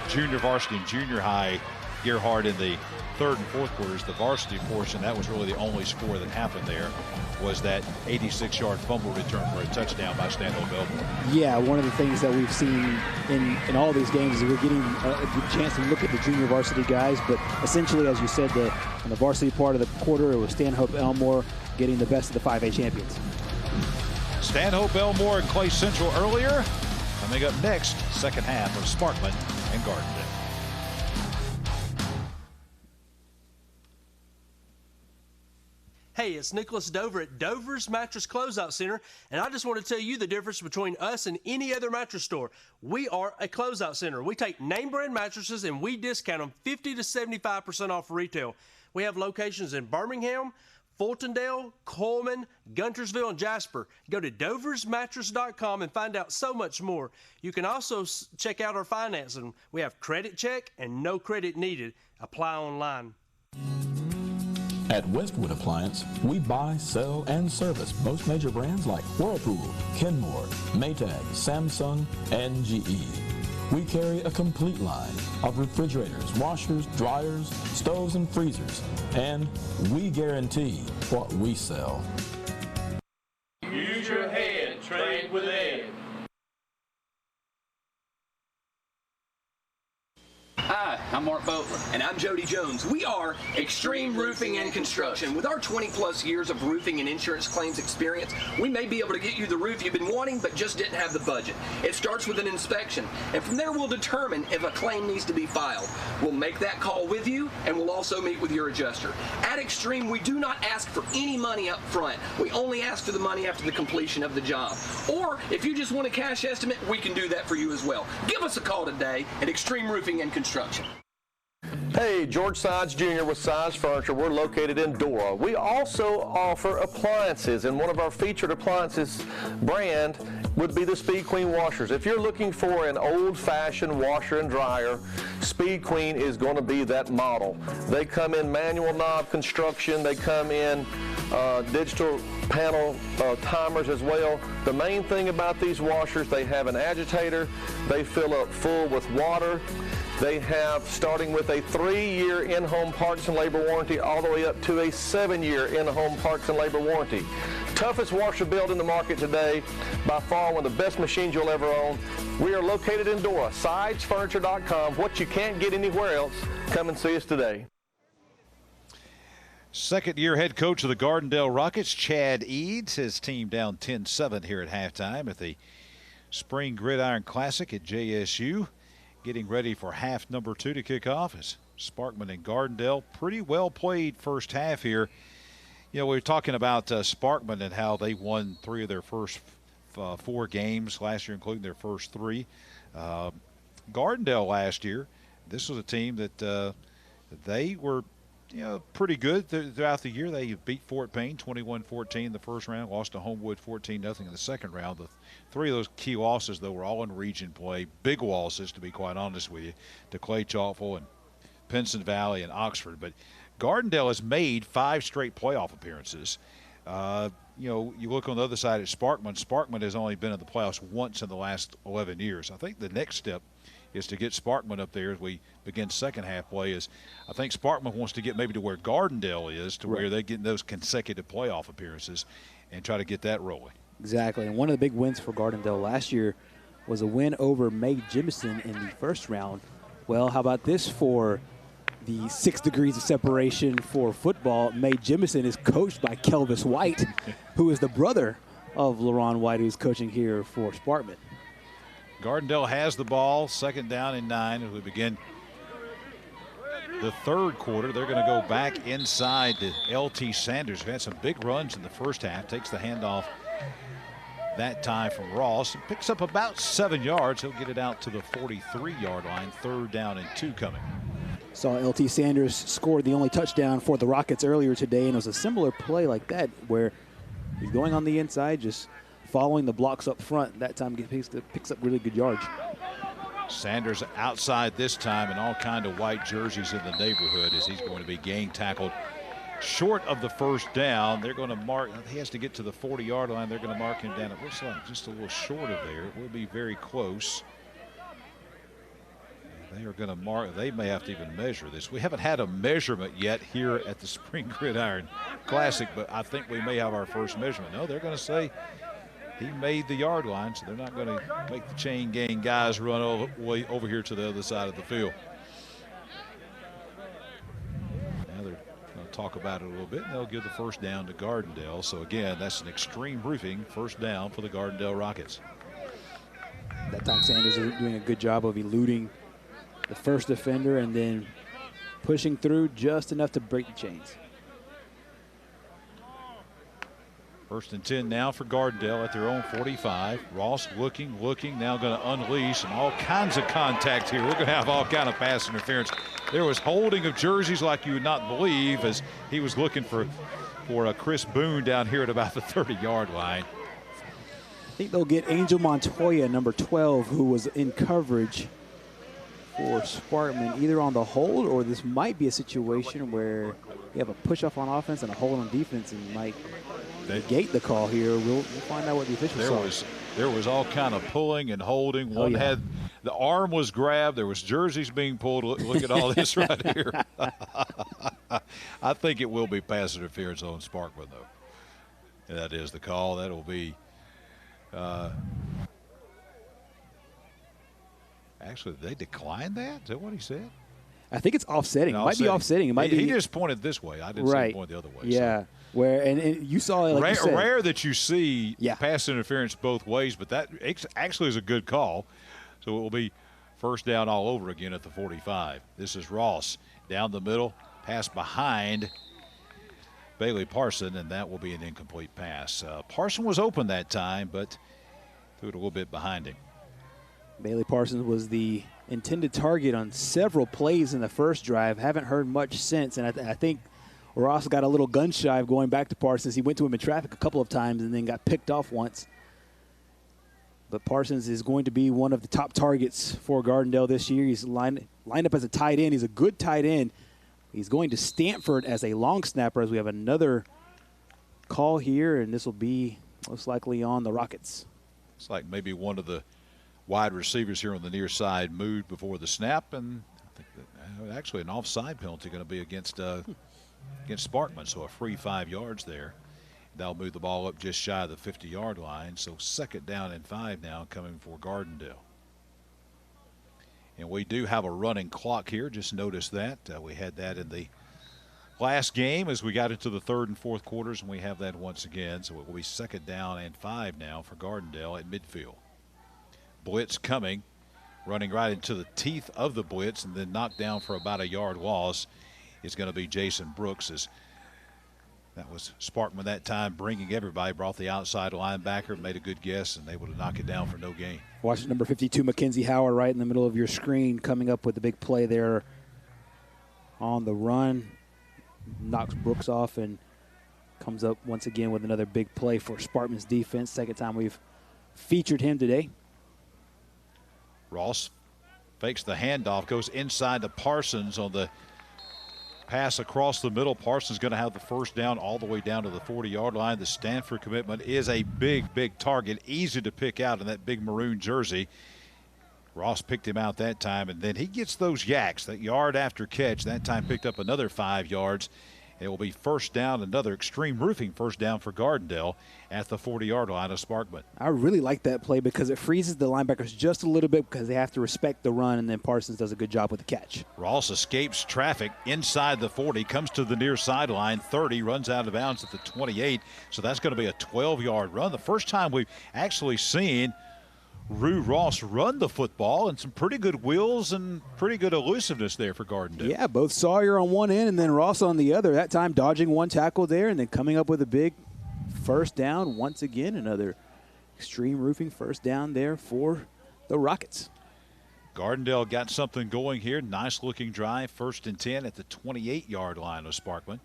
junior varsity and junior high Gerhardt in the third and fourth quarters, the varsity portion, that was really the only score that happened there, was that 86-yard fumble return for a touchdown by Stanhope Elmore. Yeah, one of the things that we've seen in all these games is we're getting a good chance to look at the junior varsity guys, but essentially, as you said, on the varsity part of the quarter, it was Stanhope Elmore getting the best of the 5A champions. Stanhope Elmore and Clay Central earlier. Coming up next, second half of Sparkman and Gardendale. Hey, it's Nicholas Dover at Dover's Mattress Closeout Center, and I just want to tell you the difference between us and any other mattress store. We are a closeout center. We take name brand mattresses and we discount them 50 to 75% off retail. We have locations in Birmingham, Fultondale, Coleman, Guntersville, and Jasper. Go to doversmattress.com and find out so much more. You can also check out our financing. We have credit check and no credit needed. Apply online. At Westwood Appliance, we buy, sell, and service most major brands like Whirlpool, Kenmore, Maytag, Samsung, and GE. We carry a complete line of refrigerators, washers, dryers, stoves, and freezers, and we guarantee what we sell. Use your head, train with Ed. Hi, I'm Mark Boatler. And I'm Jody Jones. We are Extreme Roofing and Construction. With our 20-plus years of roofing and insurance claims experience, we may be able to get you the roof you've been wanting but just didn't have the budget. It starts with an inspection, and from there we'll determine if a claim needs to be filed. We'll make that call with you, and we'll also meet with your adjuster. At Extreme, we do not ask for any money up front. We only ask for the money after the completion of the job. Or if you just want a cash estimate, we can do that for you as well. Give us a call today at Extreme Roofing and Construction. Hey, George Sides Jr. with Sides Furniture. We're located in Dora. We also offer appliances, and one of our featured appliances brand would be the Speed Queen washers. If you're looking for an old-fashioned washer and dryer, Speed Queen is going to be that model. They come in manual knob construction. They come in digital panel timers as well. The main thing about these washers, they have an agitator. They fill up full with water. They have, starting with a 3-year in-home parts and labor warranty, all the way up to a 7-year in-home parts and labor warranty. Toughest washer built in the market today, by far one of the best machines you'll ever own. We are located in Dora, sidesfurniture.com. What you can't get anywhere else, come and see us today. Second-year head coach of the Gardendale Rockets, Chad Eads, his team down 10-7 here at halftime at the Spring Gridiron Classic at JSU. Getting ready for half number 2 to kick off as Sparkman and Gardendale. Pretty well played first half here. You know, we were talking about Sparkman and how they won 3 of their first 4 games last year, including their first 3. Gardendale last year, this was a team that they were, you know, pretty good throughout the year. They beat Fort Payne 21-14 in the first round, lost to Homewood 14-0 in the second round. The 3 of those key losses, though, were all in region play. Big losses, to be quite honest with you, to Clay Chalkville and Pinson Valley and Oxford. But Gardendale has made 5 straight playoff appearances. You know, you look on the other side at Sparkman. Sparkman has only been in the playoffs once in the last 11 years. I think the next step is to get Sparkman up there as we begin second half play. Is I think Sparkman wants to get maybe to where Gardendale is, to where they get those consecutive playoff appearances and try to get that rolling. Exactly, and one of the big wins for Gardendale last year was a win over May Jimison in the first round. Well, how about this for the 6 degrees of separation for football? May Jimison is coached by Kelvis White, who is the brother of LaRon White, who's coaching here for Sparkman. Gardendale has the ball, 2nd down and 9 as we begin the third quarter. They're going to go back inside to L.T. Sanders, who had some big runs in the first half. Takes the handoff that time from Ross. Picks up about 7 yards. He'll get it out to the 43-yard line. 3rd down and 2 coming. Saw L.T. Sanders scored the only touchdown for the Rockets earlier today, and it was a similar play like that where he's going on the inside, just following the blocks up front. That time picks up really good yards. Sanders outside this time in all kind of white jerseys in the neighborhood as he's going to be gang tackled short of the first down. They're going to mark, he has to get to the 40-yard line. They're going to mark him down. It looks like just a little short of there. It will be very close. They are going to mark. They may have to even measure this. We haven't had a measurement yet here at the Spring Gridiron Classic, but I think we may have our first measurement. No, they're going to say he made the yard line, so they're not going to make the chain gang guys run way over here to the other side of the field. Now they're going to talk about it a little bit, and they'll give the first down to Gardendale. So again, that's an Extreme Roofing first down for the Gardendale Rockets. That time Sanders is doing a good job of eluding the first defender and then pushing through just enough to break the chains. First and 10 now for Gardendale at their own 45. Ross looking, now going to unleash, and all kinds of contact here. We're going to have all kind of pass interference. There was holding of jerseys like you would not believe as he was looking for a Chris Boone down here at about the 30-yard line. I think they'll get Angel Montoya, number 12, who was in coverage for Sparkman, either on the hold, or this might be a situation where you have a push-off on offense and a hold on defense and might negate the call here. We'll find out what the officials saw. There was all kind of pulling and holding. One had the arm was grabbed. There was jerseys being pulled. Look at all this right here. I think it will be pass interference on Sparkman, though. And that is the call. That'll be actually, they declined that? Is that what he said? I think it's offsetting. It might be offsetting. It might be. He just pointed this way. I didn't see him point the other way. Yeah. So. And you saw it, like you said. Rare that you see pass interference both ways, but that actually is a good call. So it will be first down all over again at the 45. This is Ross down the middle, pass behind Bailey Parson, and that will be an incomplete pass. Parson was open that time, but threw it a little bit behind him. Bailey Parsons was the intended target on several plays in the first drive. Haven't heard much since, and I think Ross got a little gun shy of going back to Parsons. He went to him in traffic a couple of times and then got picked off once. But Parsons is going to be one of the top targets for Gardendale this year. He's lined up as a tight end. He's a good tight end. He's going to Stanford as a long snapper as we have another call here, and this will be most likely on the Rockets. It's like maybe one of the wide receivers here on the near side moved before the snap, and I think that actually an offside penalty going to be against Sparkman, so a free 5 yards there. That'll move the ball up just shy of the 50-yard line, so second down and 5 now coming for Gardendale. And we do have a running clock here. Just notice that. We had that in the last game as we got into the third and fourth quarters, and we have that once again. So it will be second down and 5 now for Gardendale at midfield. Blitz coming, running right into the teeth of the blitz, and then knocked down for about a yard loss is going to be Jason Brooks. That was Sparkman that time, bringing everybody, brought the outside linebacker, made a good guess, and able to knock it down for no gain. Watch number 52, Mackenzie Howard, right in the middle of your screen, coming up with the big play there on the run. Knocks Brooks off and comes up once again with another big play for Sparkman's defense. Second time we've featured him today. Ross fakes the handoff, goes inside to Parsons on the pass across the middle. Parsons going to have the first down all the way down to the 40-yard line. The Stanford commitment is a big, big target, easy to pick out in that big maroon jersey. Ross picked him out that time, and then he gets those yaks, that yard after catch. That time picked up another 5 yards. It will be first down, another Extreme Roofing first down for Gardendale at the 40-yard line of Sparkman. I really like that play because it freezes the linebackers just a little bit because they have to respect the run, and then Parsons does a good job with the catch. Ross escapes traffic inside the 40, comes to the near sideline, 30, runs out of bounds at the 28. So that's going to be a 12-yard run. The first time we've actually seen Rue Ross run the football, and some pretty good wheels and pretty good elusiveness there for Gardendale. Yeah, both Sawyer on one end and then Ross on the other. That time dodging one tackle there and then coming up with a big first down once again. Another Extreme Roofing first down there for the Rockets. Gardendale got something going here. Nice-looking drive, first and 10 at the 28-yard line of Sparkman.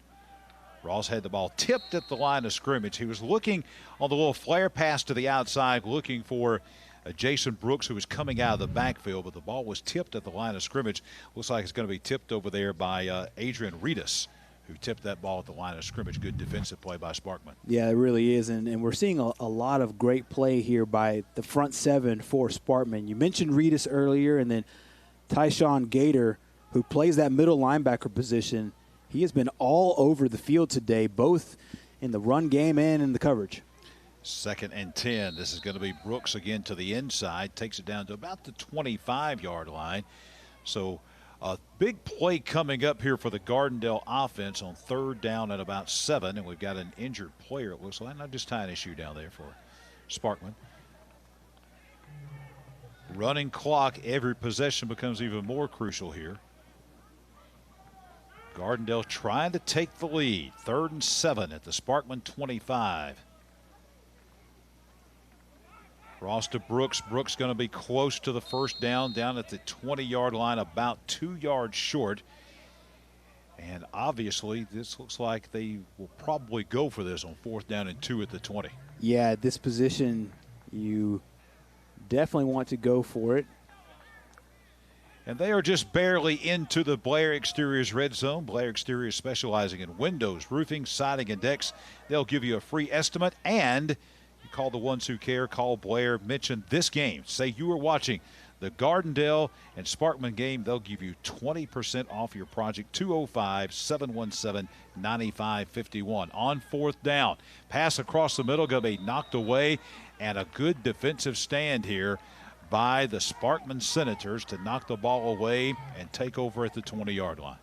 Ross had the ball tipped at the line of scrimmage. He was looking on the little flare pass to the outside, looking for Jason Brooks, who was coming out of the backfield, but the ball was tipped at the line of scrimmage. Looks like it's going to be tipped over there by Adrian Reedus, who tipped that ball at the line of scrimmage. Good defensive play by Sparkman. Yeah, it really is, and we're seeing a lot of great play here by the front seven for Sparkman. You mentioned Reedus earlier, and then Tyshawn Gator, who plays that middle linebacker position, he has been all over the field today, both in the run game and in the coverage. 2nd and 10. This is going to be Brooks again to the inside. Takes it down to about the 25-yard line. So a big play coming up here for the Gardendale offense on 3rd down at about 7. And we've got an injured player, it looks like. I'm just tying his shoe down there for Sparkman. Running clock, every possession becomes even more crucial here. Gardendale trying to take the lead. 3rd and 7 at the Sparkman 25. Cross to Brooks. Brooks going to be close to the 1st down at the 20-yard line, about 2 yards short. And obviously, this looks like they will probably go for this on 4th down and 2 at the 20. Yeah, at this position, you definitely want to go for it. And they are just barely into the Blair Exteriors red zone. Blair Exteriors specializing in windows, roofing, siding, and decks. They'll give you a free estimate, and you call the ones who care. Call Blair. Mention this game. Say you were watching the Gardendale and Sparkman game. They'll give you 20% off your project. 205-717-9551. On 4th down, pass across the middle, going to be knocked away, and a good defensive stand here by the Sparkman Senators to knock the ball away and take over at the 20-yard line.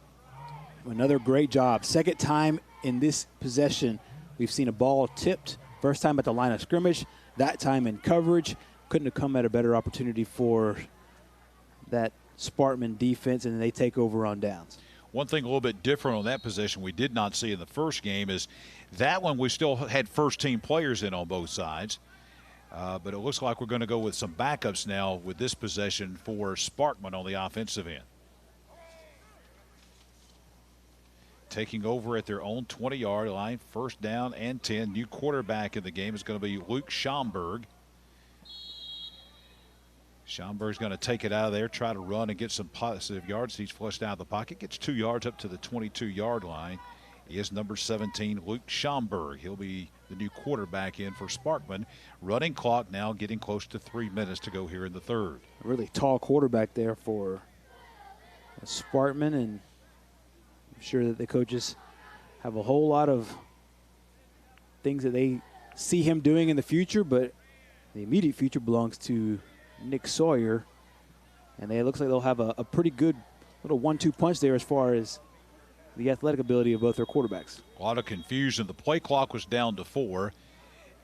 Another great job. 2nd time in this possession we've seen a ball tipped. 1st time at the line of scrimmage, that time in coverage. Couldn't have come at a better opportunity for that Sparkman defense, and they take over on downs. One thing a little bit different on that possession we did not see in the first game is that one we still had first-team players in on both sides. But it looks like we're going to go with some backups now with this possession for Sparkman on the offensive end. Taking over at their own 20-yard line, 1st down and 10. New quarterback in the game is going to be Luke Schomburg. Schomburg's going to take it out of there, try to run and get some positive yards. He's flushed out of the pocket, gets 2 yards up to the 22-yard line. He is number 17, Luke Schomburg. He'll be the new quarterback in for Sparkman. Running clock now getting close to 3 minutes to go here in the 3rd. A really tall quarterback there for Sparkman, and I'm sure that the coaches have a whole lot of things that they see him doing in the future, but the immediate future belongs to Nick Sawyer, and it looks like they'll have a pretty good little 1-2 punch there as far as the athletic ability of both their quarterbacks. A lot of confusion. The play clock was down to 4,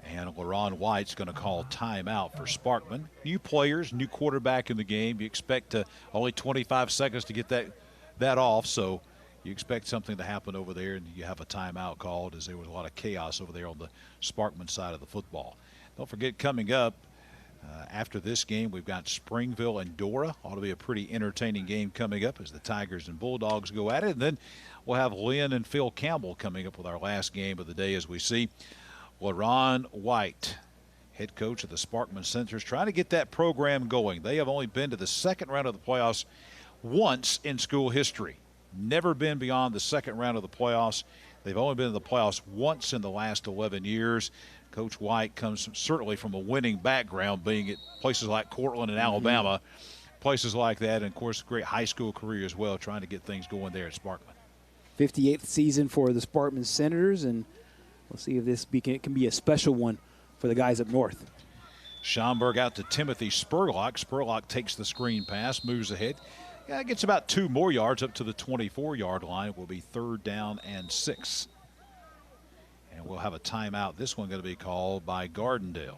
and LaRon White's going to call timeout for Sparkman. New players, new quarterback in the game. You expect only 25 seconds to get that off, so you expect something to happen over there, and you have a timeout called as there was a lot of chaos over there on the Sparkman side of the football. Don't forget, coming up after this game, we've got Springville and Dora. Ought to be a pretty entertaining game coming up as the Tigers and Bulldogs go at it. And then we'll have Lynn and Phil Campbell coming up with our last game of the day as we see LaRon White, head coach of the Sparkman Senators, trying to get that program going. They have only been to the 2nd round of the playoffs once in school history. Never been beyond the 2nd round of the playoffs. They've only been in the playoffs once in the last 11 years. Coach White comes certainly from a winning background, being at places like Cortland and Alabama, places like that, and, of course, a great high school career as well, trying to get things going there at Sparkman. 58th season for the Sparkman Senators, and we'll see if this can be a special one for the guys up north. Schomburg out to Timothy Spurlock. Spurlock takes the screen pass, moves ahead. Yeah, gets about 2 more yards up to the 24-yard line. It will be 3rd down and 6. And we'll have a timeout. This one going to be called by Gardendale.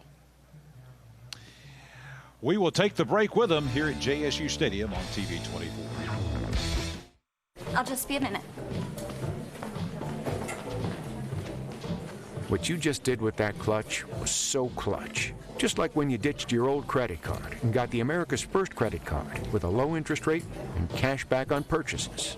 We will take the break with them here at JSU Stadium on TV 24. I'll just be a minute. What you just did with that clutch was so clutch. Just like when you ditched your old credit card and got the America's First credit card with a low interest rate and cash back on purchases.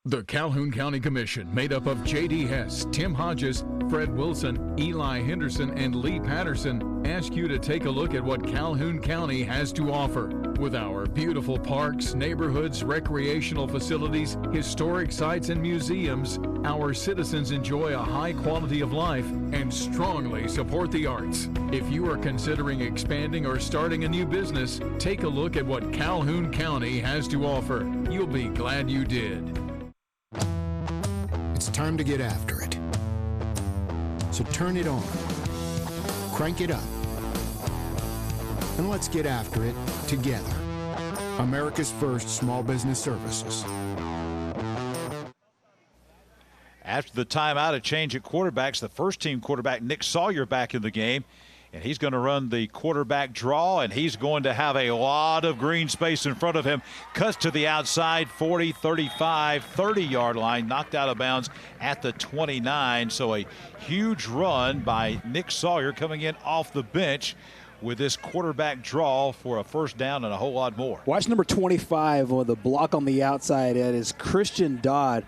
The Calhoun County Commission, made up of J.D. Hess, Tim Hodges, Fred Wilson, Eli Henderson, and Lee Patterson, ask you to take a look at what Calhoun County has to offer. With our beautiful parks, neighborhoods, recreational facilities, historic sites, and museums, our citizens enjoy a high quality of life and strongly support the arts. If you are considering expanding or starting a new business, take a look at what Calhoun County has to offer. You'll be glad you did. It's time to get after it. So turn it on, crank it up, and let's get after it together. America's First Small Business Services. After the timeout, a change at quarterbacks. The first team quarterback, Nick Sawyer, back in the game. And he's going to run the quarterback draw, and he's going to have a lot of green space in front of him. Cuts to the outside, 40, 35, 30-yard line, knocked out of bounds at the 29. So a huge run by Nick Sawyer coming in off the bench with this quarterback draw for a first down and a whole lot more. Watch number 25 on the block on the outside. That is Christian Dodd.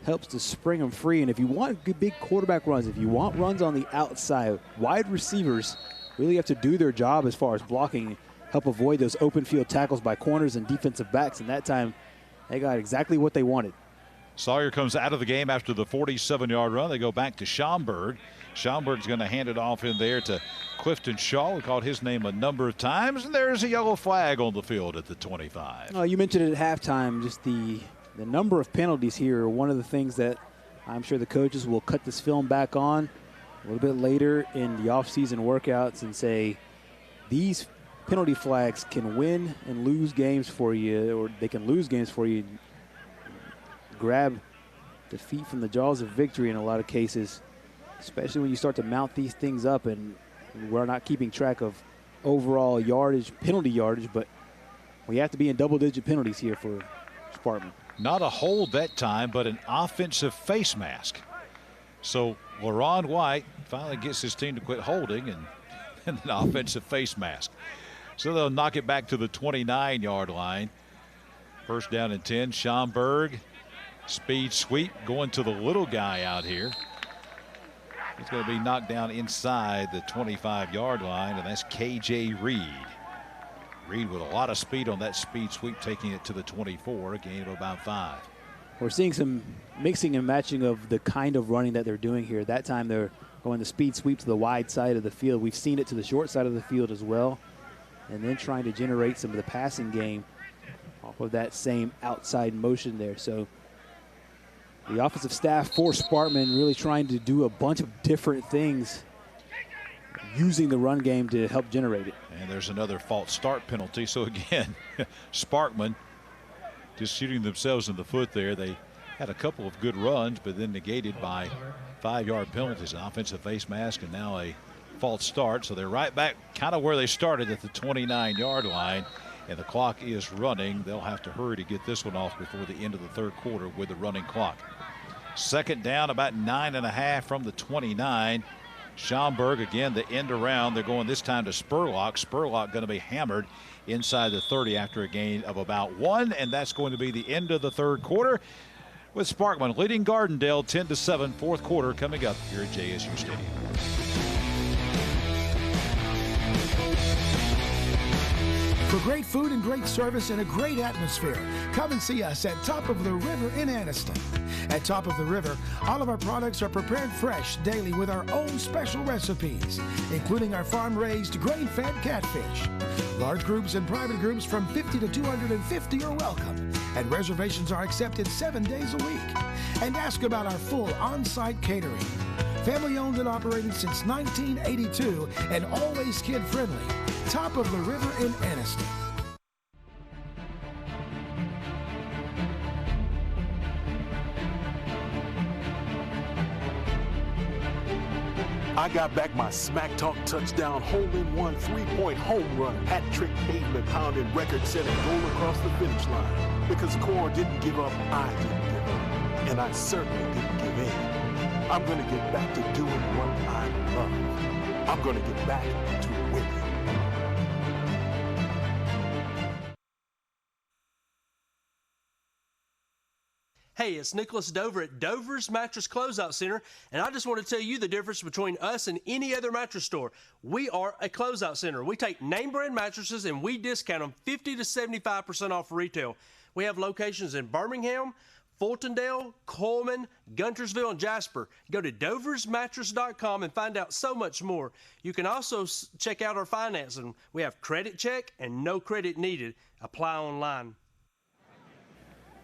Helps to spring them free. And if you want big quarterback runs, if you want runs on the outside, wide receivers really have to do their job as far as blocking, help avoid those open field tackles by corners and defensive backs. And that time, they got exactly what they wanted. Sawyer comes out of the game after the 47-yard run. They go back to Schomburg. Schomburg's going to hand it off in there to Clifton Shaw. We called his name a number of times, and there's a yellow flag on the field at the 25. You mentioned it at halftime, just the number of penalties here are one of the things that I'm sure the coaches will cut this film back on a little bit later in the offseason workouts and say these penalty flags can win and lose games for you, or they can lose games for you. Grab defeat from the jaws of victory in a lot of cases, especially when you start to mount these things up and we're not keeping track of overall yardage, penalty yardage, but we have to be in double-digit penalties here for Sparkman. Not a hold that time, but an offensive face mask. So LaRon White finally gets his team to quit holding and an offensive face mask. So they'll knock it back to the 29-yard line. First down and 10. Schomburg, speed sweep going to the little guy out here. He's going to be knocked down inside the 25-yard line, and that's KJ Reed. Reed with a lot of speed on that speed sweep, taking it to the 24, a gain of about 5. We're seeing some mixing and matching of the kind of running that they're doing here. That time they're going the speed sweep to the wide side of the field. We've seen it to the short side of the field as well. And then trying to generate some of the passing game off of that same outside motion there. So the offensive staff for Sparkman really trying to do a bunch of different things using the run game to help generate it. And there's another false start penalty. So again, Sparkman just shooting themselves in the foot there. They had a couple of good runs, but then negated by 5-yard penalties, an offensive face mask, and now a false start. So they're right back kind of where they started at the 29-yard line, and the clock is running. They'll have to hurry to get this one off before the end of the third quarter with the running clock. Second down, about 9.5 from the 29. Schomburg again, the end around. They're going this time to Spurlock. Spurlock going to be hammered inside the 30 after a gain of about 1, and that's going to be the end of the third quarter with Sparkman leading Gardendale 10-7. Fourth quarter coming up here at JSU Stadium. For great food and great service and a great atmosphere, come and see us at Top of the River in Anniston. At Top of the River, all of our products are prepared fresh daily with our own special recipes, including our farm-raised grain-fed catfish. Large groups and private groups from 50 to 250 are welcome, and reservations are accepted 7 days a week. And ask about our full on-site catering. Family owned and operated since 1982 and always kid-friendly. Top of the River in Anniston. I got back my Smack Talk touchdown, hole-in-one, three-point home run, hat trick, pavement pounding, record-setting goal across the finish line. Because Core didn't give up, I didn't give up, and I certainly didn't give in. I'm going to get back to doing what I love. I'm going to get back to winning. Hey, it's Nicholas Dover at Dover's Mattress Closeout Center, and I just want to tell you the difference between us and any other mattress store. We are a closeout center. We take name brand mattresses and we discount them 50 to 75% off retail. We have locations in Birmingham, Fultondale, Coleman, Guntersville, and Jasper. Go to doversmattress.com and find out so much more. You can also check out our financing. We have credit check and no credit needed. Apply online.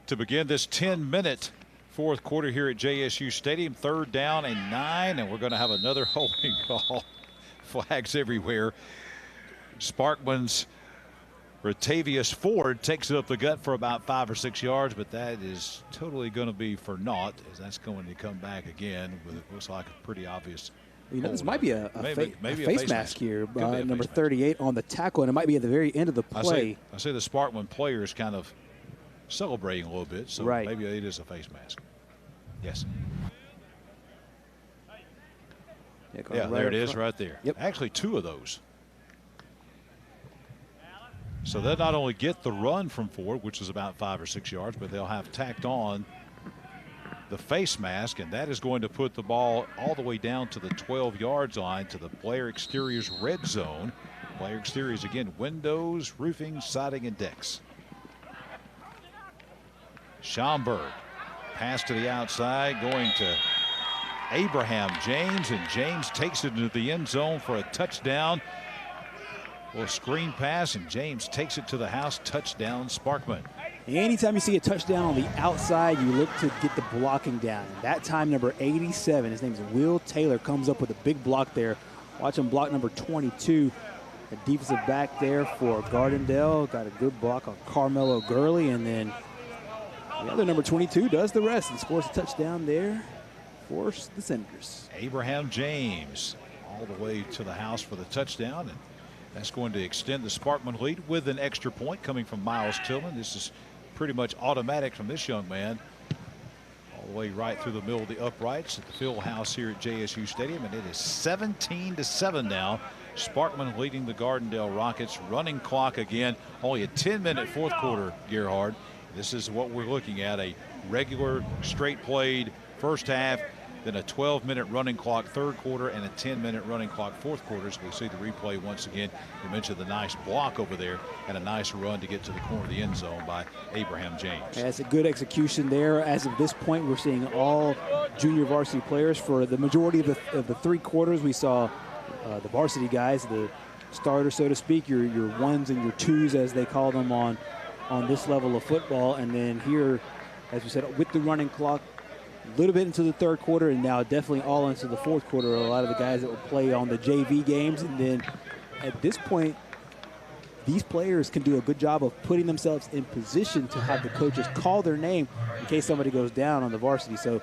To begin this 10-minute fourth quarter here at JSU Stadium, 3rd down and 9, and we're going to have another holding call. Flags everywhere. Sparkman's Ratavius Ford takes it up the gut for about 5 or 6 yards, but that is totally going to be for naught, as that's going to come back again with it looks like a pretty obvious. You know, this might be a face mask here by number 38 on the tackle, and it might be at the very end of the play. I say the Sparkman player is kind of celebrating a little bit, so maybe it is a face mask. Yes. Yeah, there it is right there. Yep. Actually, 2 of those. So they'll not only get the run from Ford, which is about 5 or 6 yards, but they'll have tacked on the face mask, and that is going to put the ball all the way down to the 12-yard line to the Blair Exteriors red zone. Blair Exteriors, again, windows, roofing, siding, and decks. Schomburg, pass to the outside, going to Abraham James, and James takes it into the end zone for a touchdown. Well, screen pass, and James takes it to the house. Touchdown, Sparkman. Anytime you see a touchdown on the outside, you look to get the blocking down. That time, number 87, his name is Will Taylor, comes up with a big block there. Watch him block number 22. The defensive back there for Gardendale. Got a good block on Carmelo Gurley, and then the other number 22 does the rest and scores a touchdown there for the Senators. Abraham James all the way to the house for the touchdown, and that's going to extend the Sparkman lead with an extra point coming from Miles Tillman. This is pretty much automatic from this young man. All the way right through the middle of the uprights at the field house here at JSU Stadium, and it is 17-7 now. Sparkman leading the Gardendale Rockets. Running clock again. Only a 10-minute fourth quarter, Gerhard. This is what we're looking at, a regular straight played first half, then a 12-minute running clock third quarter, and a 10-minute running clock fourth quarter. So we see the replay once again. You mentioned the nice block over there and a nice run to get to the corner of the end zone by Abraham James. That's a good execution there. As of this point, we're seeing all junior varsity players. For the majority of the 3 quarters, we saw the varsity guys, the starters, so to speak, your ones and your twos, as they call them on this level of football. And then here, as we said, with the running clock, a little bit into the third quarter, and now definitely all into the fourth quarter. A lot of the guys that will play on the JV games. And then at this point, these players can do a good job of putting themselves in position to have the coaches call their name in case somebody goes down on the varsity. So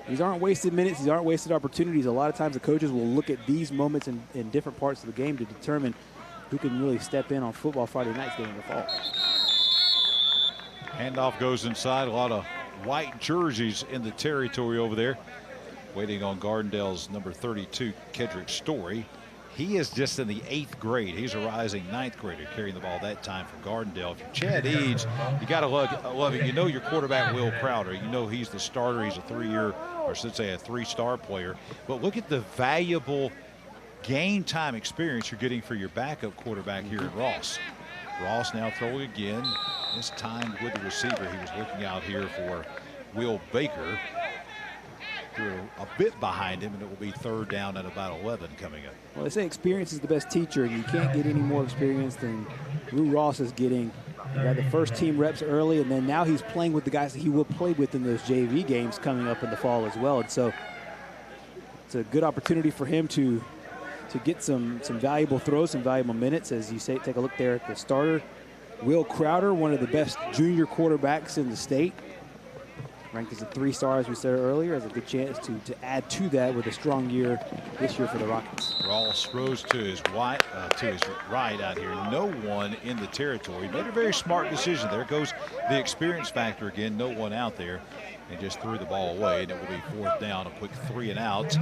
these aren't wasted minutes. These aren't wasted opportunities. A lot of times the coaches will look at these moments in different parts of the game to determine who can really step in on football Friday nights during the fall. Handoff goes inside. A lot of white jerseys in the territory over there. Waiting on Gardendale's number 32, Kedrick Story. He is just in the 8th grade. He's a rising 9th grader carrying the ball that time for Gardendale. If you're Chad Eads, you got to love it. You know your quarterback, Will Crowder. You know he's the starter. He's a 3-year, or I should say a 3-star player. But look at the valuable game time experience you're getting for your backup quarterback here at Ross. Ross now throwing again. This time with the receiver. He was looking out here for Will Baker. Threw a bit behind him, and it will be 3rd down at about 11 coming up. Well, they say experience is the best teacher, and you can't get any more experience than Lou Ross is getting. He got the first team reps early, and then now he's playing with the guys that he will play with in those JV games coming up in the fall as well. And so it's a good opportunity for him to get some valuable throws, some valuable minutes. As you say, take a look there at the starter. Will Crowder, one of the best junior quarterbacks in the state. Ranked as a 3-star, as we said earlier, has a good chance to add to that with a strong year this year for the Rockets. Ross throws to his right out here. No one in the territory. Made a very smart decision. There goes the experience factor again. No one out there, and just threw the ball away. And it will be 4th down, a quick 3 and out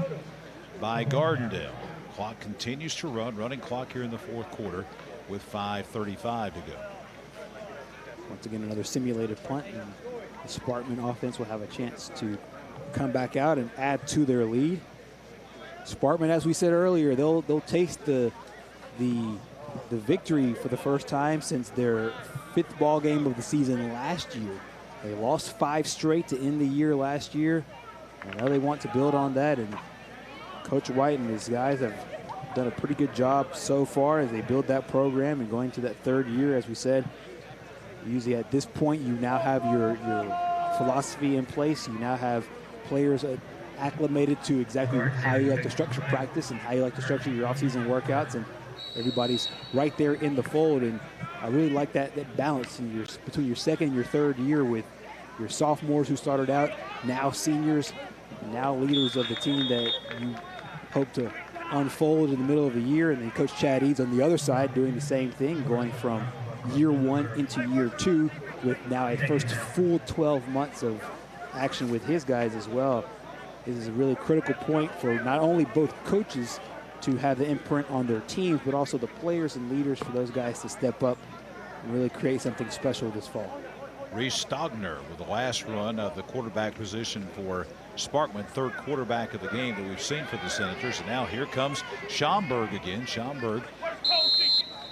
by Gardendale. Clock continues to run. Running clock here in the 4th quarter with 5:35 to go. Once again, another simulated punt. And the Sparkman offense will have a chance to come back out and add to their lead. Sparkman, as we said earlier, they'll taste the victory for the first time since their 5th ball game of the season last year. They lost 5 straight to end the year last year. And now they want to build on that, and Coach White and his guys have done a pretty good job so far as they build that program and going to that 3rd year. As we said, usually at this point you now have your philosophy in place. You now have players acclimated to exactly how you like to structure practice and how you like to structure your off-season workouts, and everybody's right there in the fold. And I really like that balance between your 2nd and your 3rd year with your sophomores who started out, now seniors, and now leaders of the team that you hope to unfold in the middle of the year. And then Coach Chad Eads on the other side doing the same thing, going from year 1 into year 2 with now a first full 12 months of action with his guys as well. This is a really critical point for not only both coaches to have the imprint on their teams, but also the players and leaders for those guys to step up and really create something special this fall. Reese Stogner with the last run of the quarterback position for Sparkman, 3rd quarterback of the game that we've seen for the Senators. And now here comes Schomburg again. Schomburg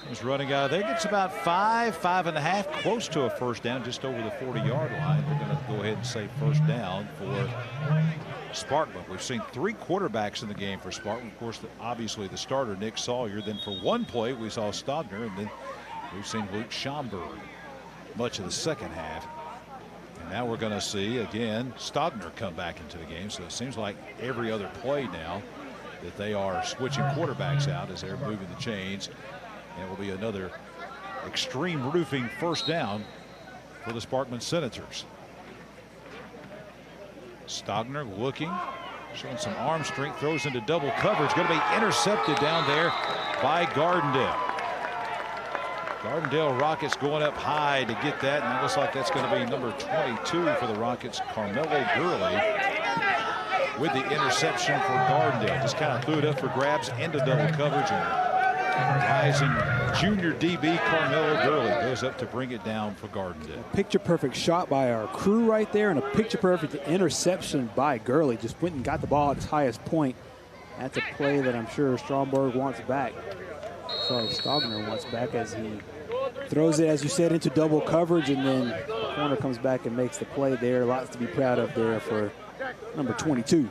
is running out of there. Gets about 5.5, close to a first down, just over the 40-yard line. They're going to go ahead and say first down for Sparkman. We've seen 3 quarterbacks in the game for Sparkman. Of course, obviously the starter, Nick Sawyer. Then for one play, we saw Stogner, and then we've seen Luke Schomburg much of the second half. And now we're going to see, again, Stogner come back into the game. So it seems like every other play now that they are switching quarterbacks out as they're moving the chains. And it will be another extreme roofing first down for the Sparkman Senators. Stogner looking, showing some arm strength, throws into double coverage, going to be intercepted down there by Gardendale. Gardendale Rockets going up high to get that, and it looks like that's going to be number 22 for the Rockets, Carmelo Gurley, with the interception for Gardendale. Just kind of threw it up for grabs into double coverage, and rising junior DB Carmelo Gurley goes up to bring it down for Gardendale. A picture-perfect shot by our crew right there, and a picture-perfect interception by Gurley. Just went and got the ball at its highest point. That's a play that I'm sure Stromberg wants back. Sorry, Stogner wants back as he throws it, as you said, into double coverage, and then the corner comes back and makes the play there. Lots to be proud of there for number 22.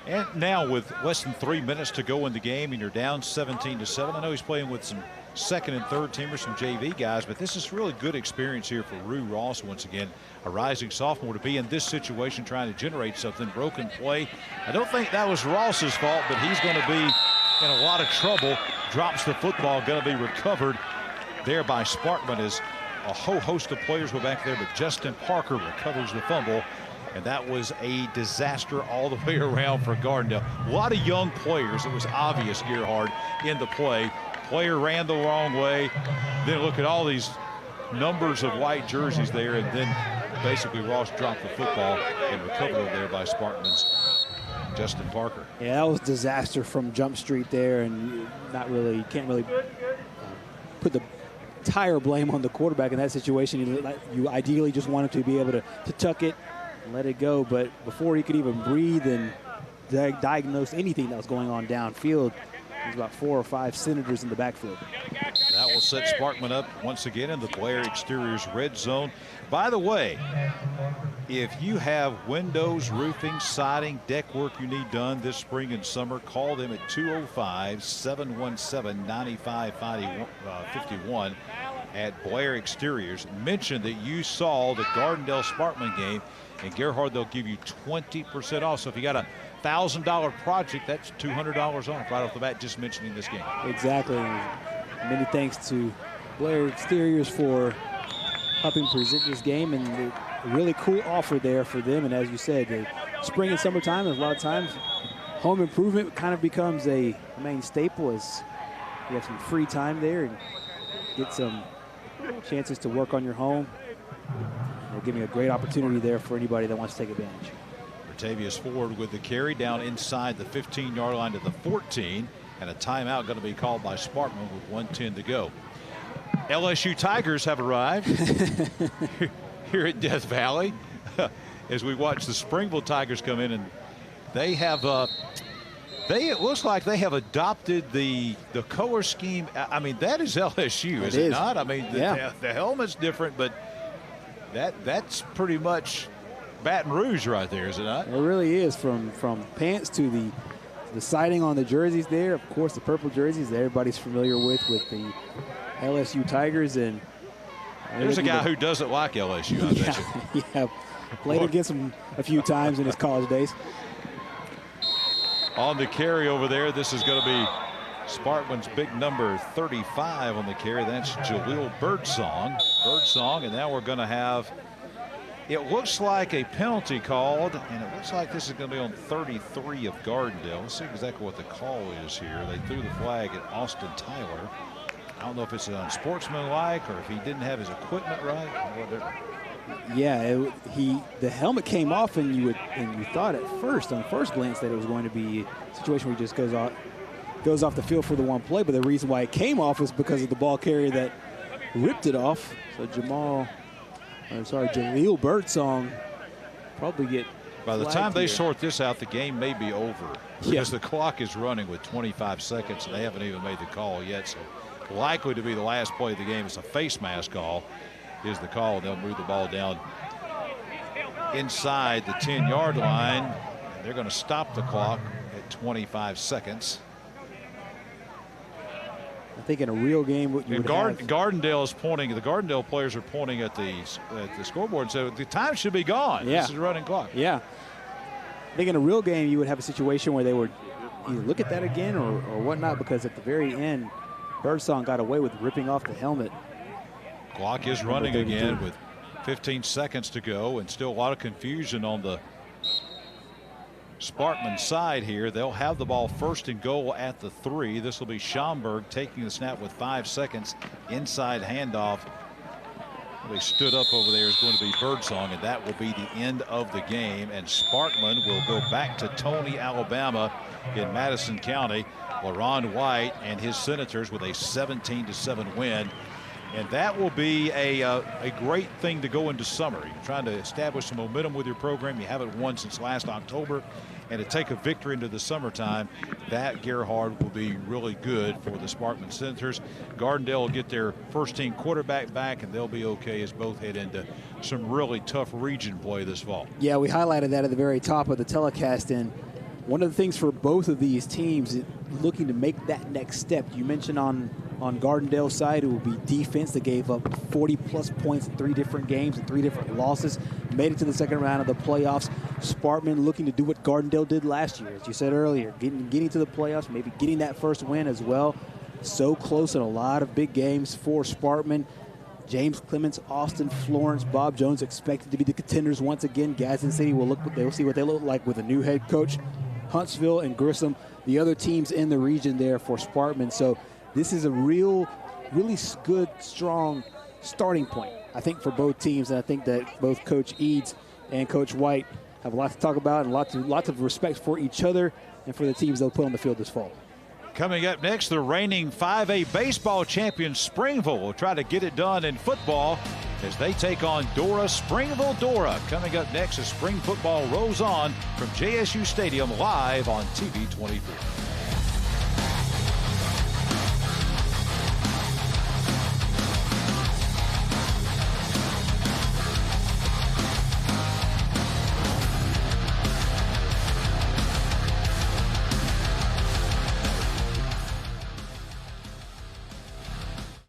And now with less than 3 minutes to go in the game and you're down 17-7. I know he's playing with some 2nd and 3rd teamers, some JV guys, but this is really good experience here for Rue Ross once again, a rising sophomore, to be in this situation trying to generate something. Broken play. I don't think that was Ross's fault, but he's going to be in a lot of trouble. Drops the football, going to be recovered there by Sparkman as a whole host of players go back there, but Justin Parker recovers the fumble. And that was a disaster all the way around for Gardendale. A lot of young players. It was obvious, Gerhard, in the play. Player ran the wrong way. Then look at all these numbers of white jerseys there. And then basically Ross dropped the football and recovered it there by Sparkman's Justin Parker. Yeah, that was disaster from Jump Street there. And you can't really put the entire blame on the quarterback in that situation. You ideally just want him to be able to tuck it, let it go, but before he could even breathe and diagnose anything that was going on downfield, there's about 4 or 5 Senators in the backfield. That will set Sparkman up once again in the Blair Exteriors red zone. By the way, if you have windows, roofing, siding, deck work you need done this spring and summer, call them at 205-717-9551 at Blair Exteriors. Mention that you saw the Gardendale Sparkman game, and Gerhard, they'll give you 20% off. So if you got a $1,000 project, that's $200 off right off the bat, just mentioning this game. Exactly. Many thanks to Blair Exteriors for helping present this game, and a really cool offer there for them. And as you said, the spring and summertime, a lot of times home improvement kind of becomes a main staple as you have some free time there and get some chances to work on your home. They're giving a great opportunity there for anybody that wants to take advantage. Bertavius Ford with the carry down inside the 15-yard line to the 14, and a timeout going to be called by Sparkman with 1:10 to go. LSU Tigers have arrived. here at Death Valley as we watch the Springville Tigers come in, and they have it looks like they have adopted the color scheme. I mean, that is LSU, is it not? I mean, the helmet's different, but that's pretty much Baton Rouge right there, is it not? It really is, from pants to the siding on the jerseys there. Of course, the purple jerseys that everybody's familiar with the LSU Tigers. And there's a guy who doesn't like LSU, I bet you. Yeah, played against them a few times in his college days. On the carry over there, this is going to be Sparkman's big number 35 on the carry. That's Jaleel Birdsong, and now we're going to have, it looks like a penalty called, and it looks like this is going to be on 33 of Gardendale. Let's see exactly what the call is here. They threw the flag at Austin Tyler. I don't know if it's unsportsmanlike or if he didn't have his equipment right or whatever. Yeah, the helmet came off, and you thought at first, on first glance, that it was going to be a situation where he just goes off the field for the one play. But the reason why it came off was because of the ball carrier that ripped it off. So Jaleel Birdsong probably get. By the time they sort this out, the game may be over because the clock is running with 25 seconds, and they haven't even made the call yet. So likely to be the last play of the game. It's a face mask call. Is the call. They'll move the ball down inside the 10-yard line, and they're going to stop the clock at 25 seconds. I think in a real game, what you would Gardendale is pointing. The Gardendale players are pointing at the scoreboard and so the time should be gone. Yeah. This is a running clock. Yeah. I think in a real game, you would have a situation where they would either look at that again or whatnot, because at the very end, Birdsong got away with ripping off the helmet. Clock is running again with 15 seconds to go, and still a lot of confusion on the Sparkman side here. They'll have the ball first and goal at the 3. This will be Schomburg taking the snap with 5 seconds. Inside handoff. They stood up over there is going to be Birdsong, and that will be the end of the game. And Sparkman will go back to Tony, Alabama in Madison County. LaRon White and his Senators with a 17-7 win. And that will be a great thing to go into summer. You're trying to establish some momentum with your program. You haven't won since last October. And to take a victory into the summertime, that, Gerhard, will be really good for the Sparkman Senators. Gardendale will get their first-team quarterback back, and they'll be okay as both head into some really tough region play this fall. Yeah, we highlighted that at the very top of the telecast. And one of the things for both of these teams looking to make that next step, you mentioned on Gardendale's side, it will be defense that gave up 40-plus points in 3 different games and 3 different losses, made it to the second round of the playoffs. Sparkman looking to do what Gardendale did last year, as you said earlier, getting to the playoffs, maybe getting that first win as well. So close in a lot of big games for Sparkman. James Clements, Austin Florence, Bob Jones expected to be the contenders once again. Gadsden City they'll see what they look like with a new head coach. Huntsville and Grissom, the other teams in the region there for Sparkman. So this is a really good, strong starting point, I think, for both teams. And I think that both Coach Eads and Coach White have a lot to talk about and lots of respect for each other and for the teams they'll put on the field this fall. Coming up next, the reigning 5A baseball champion Springville will try to get it done in football as they take on Springville Dora. Coming up next as spring football rolls on from JSU Stadium live on TV 24.